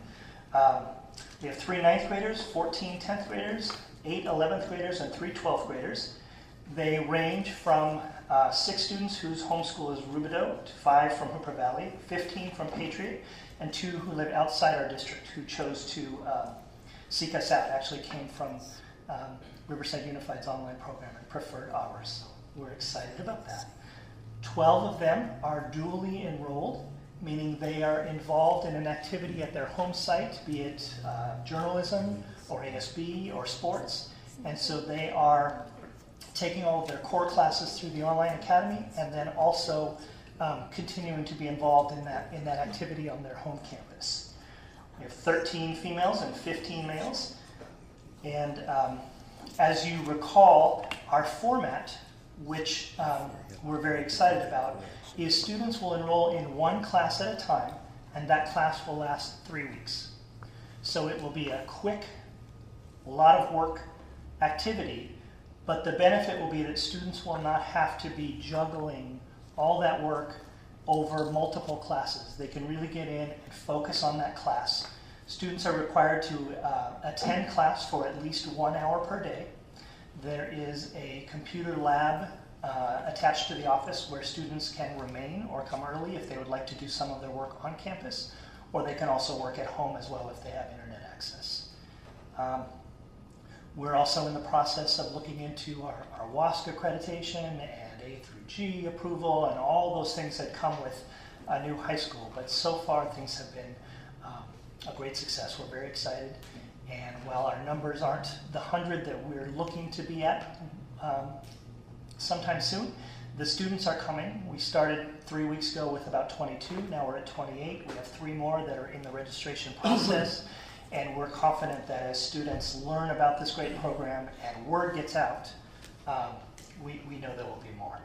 We have 3 9th graders, 14 10th graders, 8 11th graders, and 3 12th graders. They range from 6 students whose home school is Rubidoux, to 5 from Hooper Valley, 15 from Patriot, and 2 who live outside our district who chose to seek us out. Actually came from Riverside Unified's online program and preferred ours. So we're excited about that. 12 of them are dually enrolled, meaning they are involved in an activity at their home site, be it journalism or ASB or sports. And so they are taking all of their core classes through the online academy and then also continuing to be involved in that activity on their home campus. We have 13 females and 15 males. And as you recall, our format, which we're very excited about, is students will enroll in 1 class at a time, and that class will last 3 weeks. So it will be a quick, a lot of work activity, but the benefit will be that students will not have to be juggling all that work over multiple classes. They can really get in and focus on that class. Students are required to attend class for at least 1 hour per day. There is a computer lab attached to the office where students can remain or come early if they would like to do some of their work on campus, or they can also work at home as well if they have internet access. We're also in the process of looking into our WASC accreditation and A through G approval and all those things that come with a new high school. But so far things have been a great success. We're very excited. And while our numbers aren't the 100 that we're looking to be at sometime soon, the students are coming. We started 3 weeks ago with about 22. Now we're at 28. We have 3 more that are in the registration process. And we're confident that as students learn about this great program and word gets out, we know there will be more.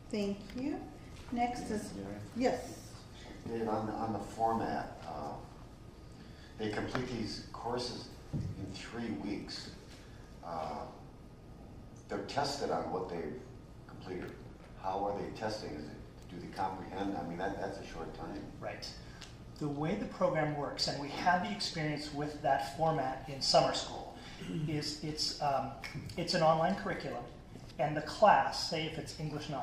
Thank you. Next is, yes. Dave, on the format, they complete these courses in 3 weeks. They're tested on what they've completed. How are they testing? Is it, do they comprehend? I mean, that's a short time. Right. The way the program works, and we had the experience with that format in summer school, is it's an online curriculum, and the class, say if it's English 9,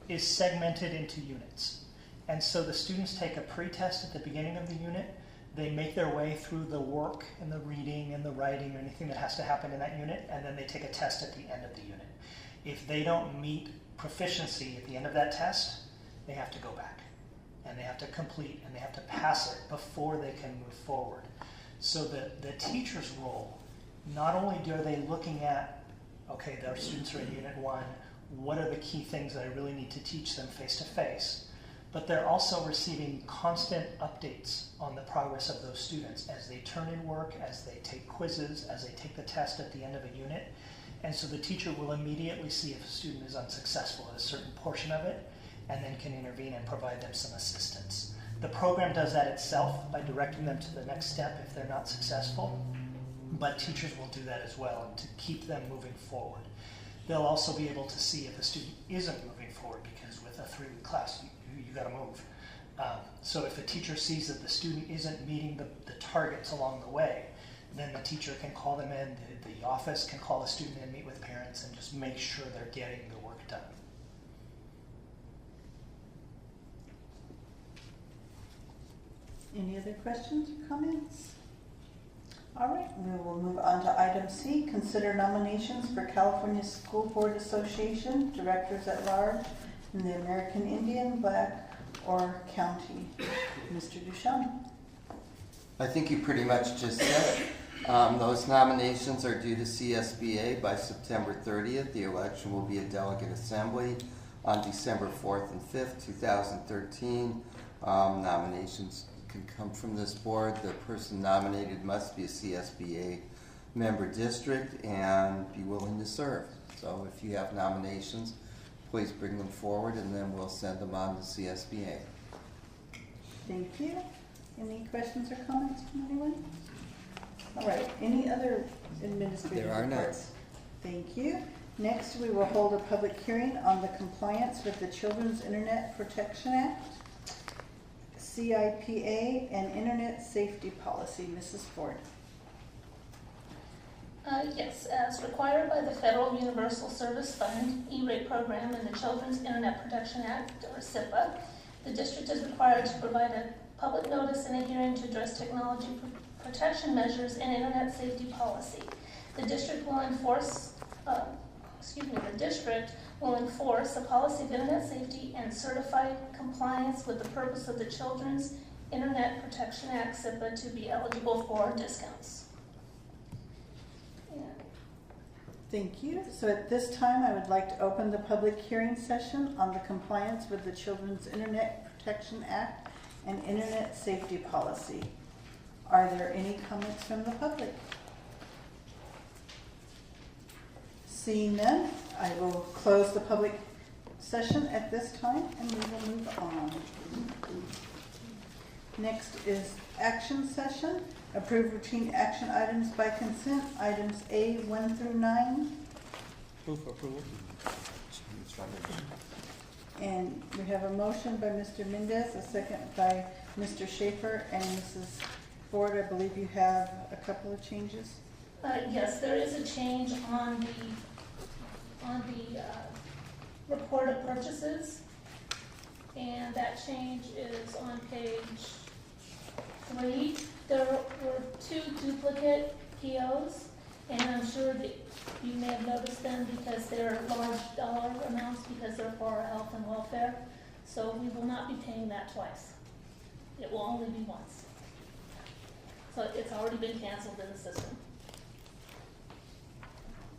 is segmented into units. And so the students take a pre-test at the beginning of the unit. They make their way through the work and the reading and the writing or anything that has to happen in that unit, and then they take a test at the end of the unit. If they don't meet proficiency at the end of that test, they have to go back. And they have to complete and they have to pass it before they can move forward. So the teacher's role, not only are they looking at, okay, their students are in Unit 1, what are the key things that I really need to teach them face-to-face, but they're also receiving constant updates on the progress of those students as they turn in work, as they take quizzes, as they take the test at the end of a unit. And so the teacher will immediately see if a student is unsuccessful at a certain portion of it, and then can intervene and provide them some assistance. The program does that itself by directing them to the next step if they're not successful, but teachers will do that as well to keep them moving forward. They'll also be able to see if a student isn't moving forward, because with a 3-week class, you got to move. So if a teacher sees that the student isn't meeting the targets along the way, then the teacher can call them in, the office can call the student and meet with parents and just make sure they're getting the work done. Any other questions or comments? All right, we will move on to item C, consider nominations for California School Board Association, Directors at Large in the American Indian, Black, or County. Mr. Duchamp. I think you pretty much just said it. Those nominations are due to CSBA by September 30th. The election will be a delegate assembly on December 4th and 5th, 2013. Nominations can come from this board. The person nominated must be a CSBA member district and be willing to serve. So if you have nominations, please bring them forward and then we'll send them on to CSBA. Thank you. Any questions or comments from anyone? All right, any other administrative There are none. reports? Thank you. Next, we will hold a public hearing on the compliance with the Children's Internet Protection Act, CIPA, and Internet Safety Policy. Mrs. Ford. Yes, as required by the Federal Universal Service Fund E-rate program and the Children's Internet Protection Act, or CIPA, the district is required to provide a public notice and a hearing to address technology protection measures and internet safety policy. The district will enforce, the district will enforce a policy of internet safety and certify compliance with the purpose of the Children's Internet Protection Act, CIPA, to be eligible for discounts. Thank you. So at this time, I would like to open the public hearing session on the compliance with the Children's Internet Protection Act and Internet Safety Policy. Are there any comments from the public? Seeing none, I will close the public session at this time and we will move on. Next is action session. Approve routine action items by consent, items A 1 through 9. Move for approval. And we have a motion by Mr. Mendez, a second by Mr. Schaefer, and Mrs. Ford, I believe you have a couple of changes. Yes, there is a change on the report of purchases, and that change is on page 3. There were 2 duplicate POs, and I'm sure that you may have noticed them because they're large dollar amounts because they're for our health and welfare. So we will not be paying that twice. It will only be once. So it's already been canceled in the system.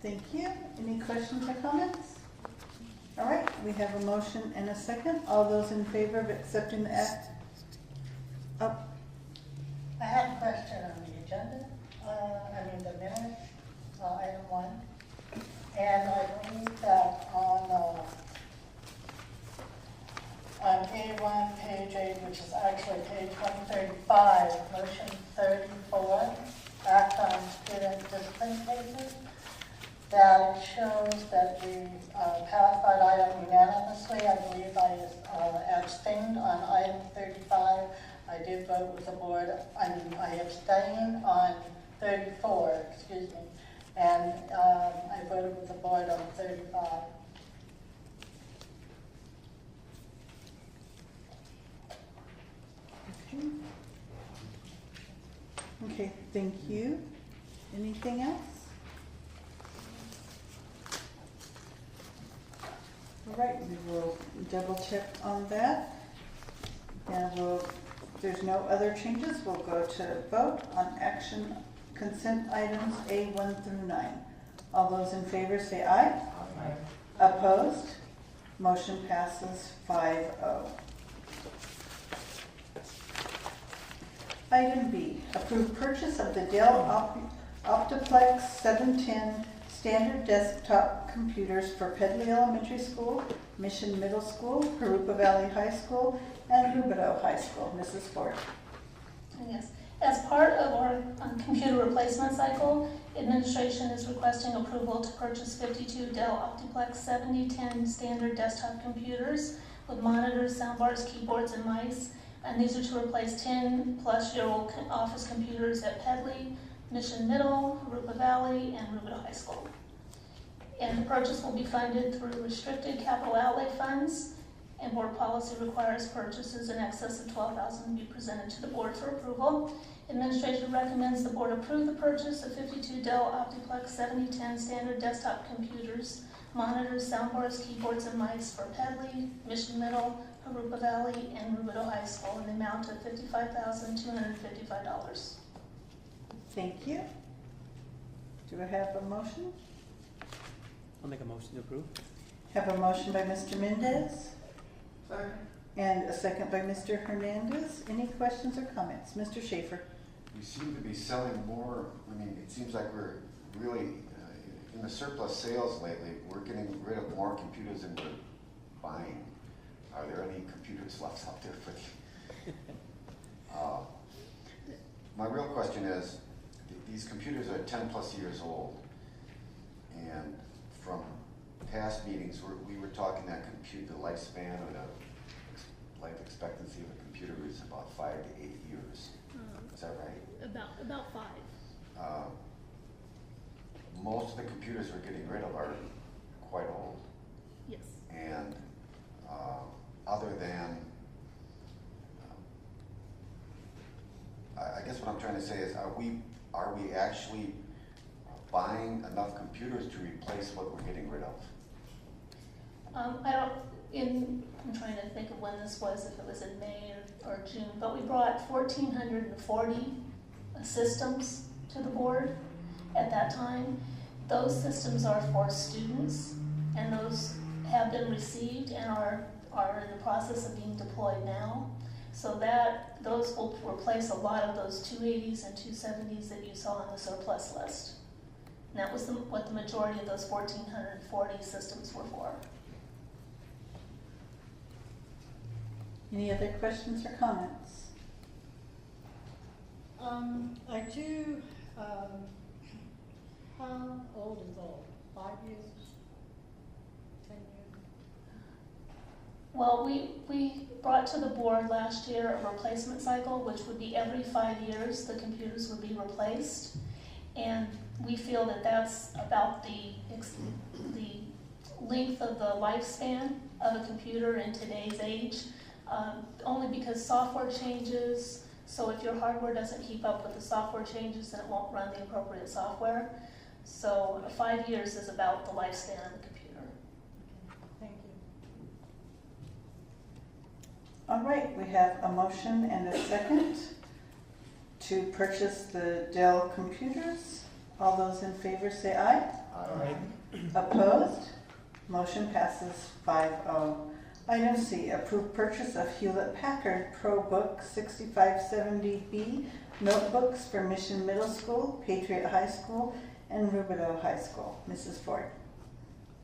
Thank you. Any questions or comments? All right, we have a motion and a second. All those in favor of accepting the act? Oh. I have a question on the agenda, the minutes, item 1. And I believe that on A1, page 8, which is actually page 135, motion 34, act on student discipline cases, that it shows that we passed that item unanimously. I believe I abstained on item 35. I did vote with the board, I abstained on 34, excuse me, and I voted with the board on 35. Okay, thank you. Anything else? All right, we will double check on that. And if there's no other changes, we'll go to vote on action consent items A1 through 9. All those in favor say aye. Aye. Opposed? Motion passes 5-0. Item B, approve purchase of the Dell Optiplex 710 standard desktop computers for Pedley Elementary School, Mission Middle School, Jurupa Valley High School, and Rubidoux High School. Mrs. Ford. Yes. As part of our computer replacement cycle, administration is requesting approval to purchase 52 Dell Optiplex 7010 standard desktop computers with monitors, soundbars, keyboards, and mice. And these are to replace 10-plus-year-old office computers at Pedley, Mission Middle, Jurupa Valley, and Rubidoux High School. And the purchase will be funded through restricted capital outlay funds, and board policy requires purchases in excess of $12,000 to be presented to the board for approval. Administration recommends the board approve the purchase of 52 Dell Optiplex 7010 standard desktop computers, monitors, soundbars, keyboards, and mice for Pedley, Mission Middle, Jurupa Valley, and Rubidoux High School in the amount of $55,255. Thank you. Do I have a motion? I'll make a motion to approve. Have a motion by Mr. Mendez. Sorry. And a second by Mr. Hernandez. Any questions or comments? Mr. Schaefer. We seem to be selling more. I mean, it seems like we're really in the surplus sales lately. We're getting rid of more computers than we're buying. Are there any computers left out there for the... my real question is, these computers are 10-plus years old, and from past meetings, we were talking that the lifespan or the life expectancy of a computer is about 5 to 8 years. Is that right? About 5. Most of the computers we're getting rid of are quite old. Yes. And other than, I guess what I'm trying to say is, are we actually buying enough computers to replace what we're getting rid of? I'm trying to think of when this was, if it was in May or June, but we brought 1,440 systems to the board at that time. Those systems are for students, and those have been received and are in the process of being deployed now. So those will replace a lot of those 280s and 270s that you saw on the surplus list. And that was what the majority of those 1,440 systems were for. Any other questions or comments? I do, how old is old? 5 years? 10 years? Well, we brought to the board last year a replacement cycle, which would be every 5 years the computers would be replaced. And we feel that that's about the length of the lifespan of a computer in today's age. Only because software changes, so if your hardware doesn't keep up with the software changes, then it won't run the appropriate software. So 5 years is about the lifespan of the computer. Thank you. All right, we have a motion and a second to purchase the Dell computers. All those in favor say aye. Aye. Opposed? Motion passes 5-0. Item C, approved purchase of Hewlett-Packard ProBook 6570B notebooks for Mission Middle School, Patriot High School, and Rubidoux High School. Mrs. Ford.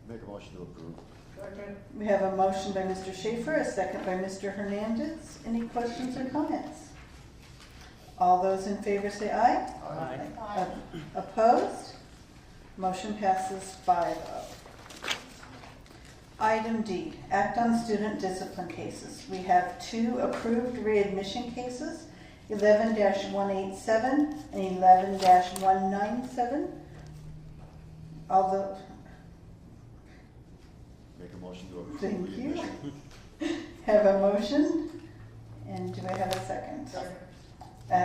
Make a motion to approve. Second. We have a motion by Mr. Schaefer, a second by Mr. Hernandez. Any questions or comments? All those in favor say aye. Aye. Opposed? Motion passes 5-0. Item D, act on student discipline cases. We have 2 approved readmission cases, 11-187 and 11-197. Although, Make a motion to approve. thank you. readmission. Have a motion, and do I have a second?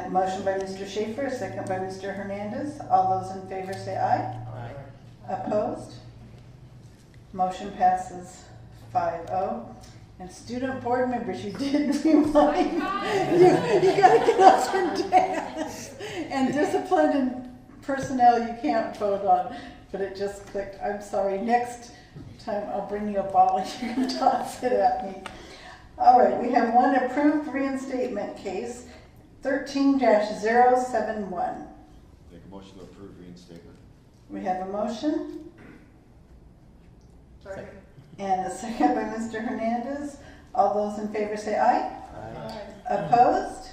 Motion by Mr. Schaefer, a second by Mr. Hernandez. All those in favor say aye. Aye. Opposed? Motion passes 5-0. And student board members, you did remind you gotta get up and dance. And discipline and personnel you can't vote on, but it just clicked. I'm sorry. Next time I'll bring you a ball and you can toss it at me. All right, we have 1 approved reinstatement case, 13-071. Make a motion to approve reinstatement. We have a motion Second. and a second by Mr. Hernandez. All those in favor say aye. Aye. Opposed?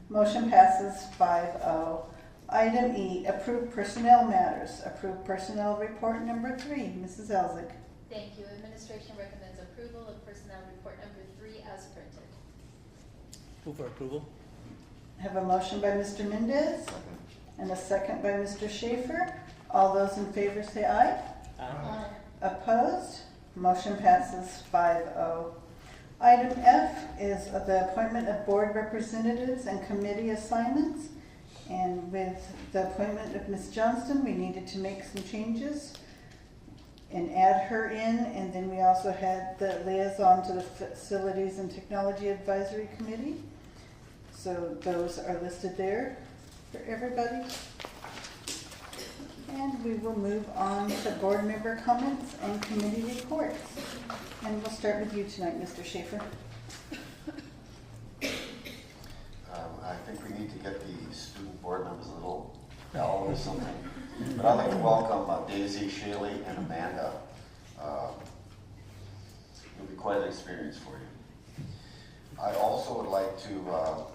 Motion passes 5-0. Item E, approved personnel matters. Approved personnel report number 3. Mrs. Elzick. Thank you. Administration recommends approval of personnel report number 3 as printed. Move for approval. Have a motion by Mr. Mendez and a second by Mr. Schaefer. All those in favor say aye. Aye. Opposed? Motion passes 5-0. Item F is the appointment of board representatives and committee assignments. And with the appointment of Ms. Johnston, we needed to make some changes and add her in. And then we also had the liaison to the Facilities and Technology Advisory Committee. So those are listed there for everybody. And we will move on to board member comments and committee reports. And we'll start with you tonight, Mr. Schaefer. I think we need to get the student board members a little bell or something. But I'd like to welcome Daisy, Shaley, and Amanda. It'll be quite an experience for you. I also would like to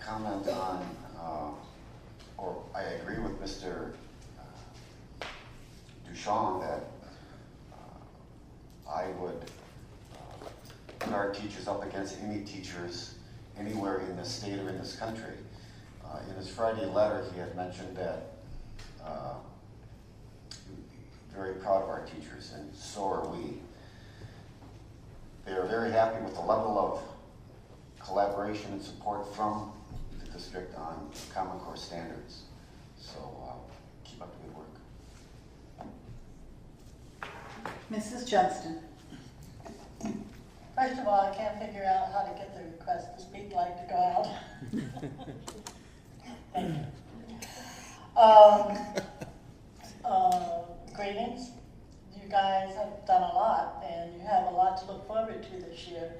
comment on, or I agree with Mr. Duchamp that I would put our teachers up against any teachers anywhere in this state or in this country. In his Friday letter, he had mentioned that very proud of our teachers, and so are we. They are very happy with the level of collaboration and support from the district on Common Core standards. So keep up the good work. Mrs. Johnston. First of all, I can't figure out how to get the request to speak like to go out. Thank you. Greetings. You guys have done a lot, and you have a lot to look forward to this year.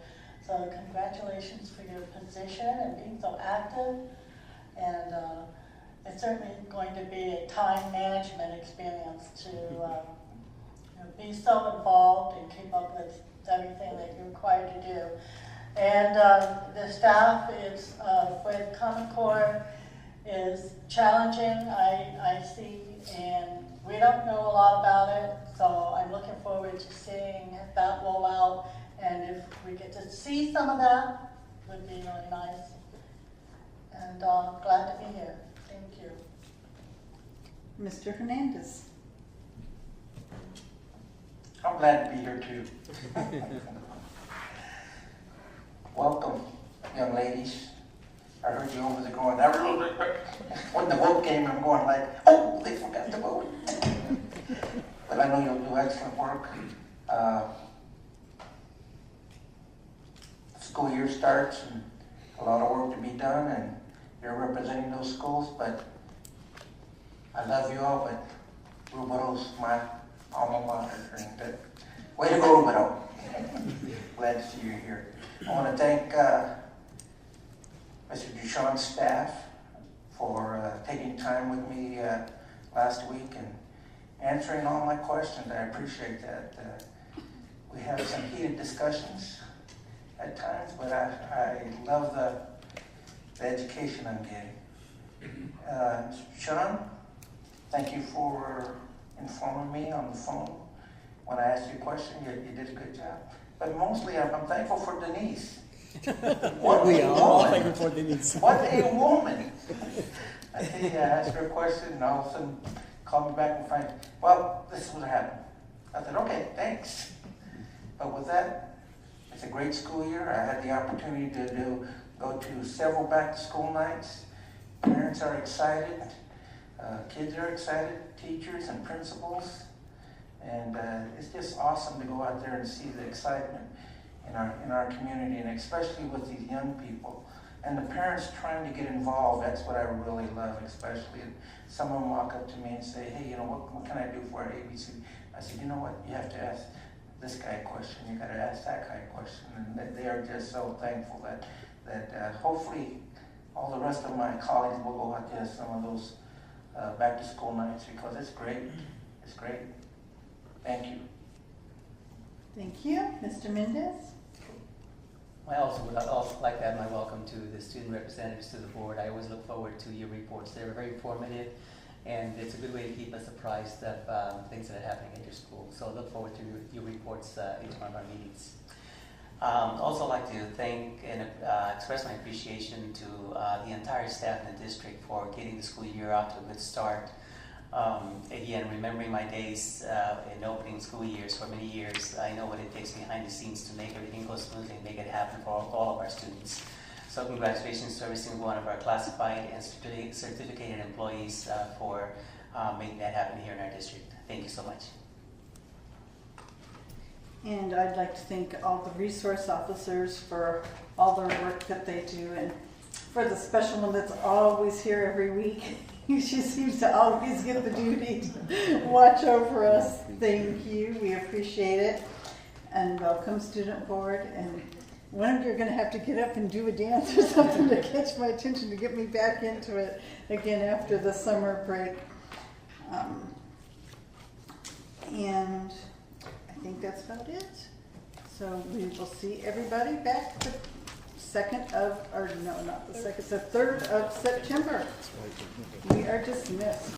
So congratulations for your position and being so active. And it's certainly going to be a time management experience to be so involved and keep up with everything that you're required to do. And the staff is, with Common Core, is challenging, I see, and we don't know a lot about it, so I'm looking forward to seeing that roll out, and if we get to see some of that, it would be really nice. And glad to be here. Thank you. Mr. Hernandez. I'm glad to be here too. Welcome, young ladies. I heard you over there going, when the vote came, I'm going like, oh, they forgot to vote. But I know you'll do excellent work. School year starts and a lot of work to be done, and you're representing those schools, but I love you all, but Rubero's my alma mater. And way to go, Rubero. Glad to see you here. I want to thank Mr. Duchamp's staff for taking time with me last week and answering all my questions. I appreciate that. We have some heated discussions at times, but I love the education I'm getting. Sean, thank you for informing me on the phone when I asked you a question. You did a good job. But mostly, I'm thankful for Denise. What We a are all woman. thankful for Denise. What a woman. I tell you, I asked her a question, and all of a sudden, called me back and find, well, this is what happened. I said, okay, thanks. But with that, it's a great school year. I had the opportunity to go to several back-to-school nights. Parents are excited. Kids are excited, teachers and principals. And it's just awesome to go out there and see the excitement in our community, and especially with these young people. And the parents trying to get involved, that's what I really love, especially. And some of them walk up to me and say, hey, what can I do for ABC? I said, you know what, you have to ask this guy a question, you got to ask that guy a question. And they are just so thankful that hopefully all the rest of my colleagues will go out there, some of those back to school nights because it's great. It's great. Thank you. Thank you. Mr. Mendez? I also would also like to add my welcome to the student representatives to the board. I always look forward to your reports. They're very informative, and it's a good way to keep us apprised of things that are happening at your school. So I look forward to your reports each one of our meetings. Also like to thank and express my appreciation to the entire staff in the district for getting the school year off to a good start. Again, remembering my days in opening school years for many years, I know what it takes behind the scenes to make everything go smoothly and make it happen for all of our students. So congratulations to every single one of our classified and certificated employees for making that happen here in our district. Thank you so much. And I'd like to thank all the resource officers for all their work that they do, and for the special one that's always here every week. She seems to always get the duty to watch over us. Thank you. We appreciate it. And welcome, student board. And one of you are going to have to get up and do a dance or something to catch my attention, to get me back into it again after the summer break. And I think that's about it. So we will see everybody back the 2nd of, or no, not the 2nd, the 3rd of September. We are dismissed.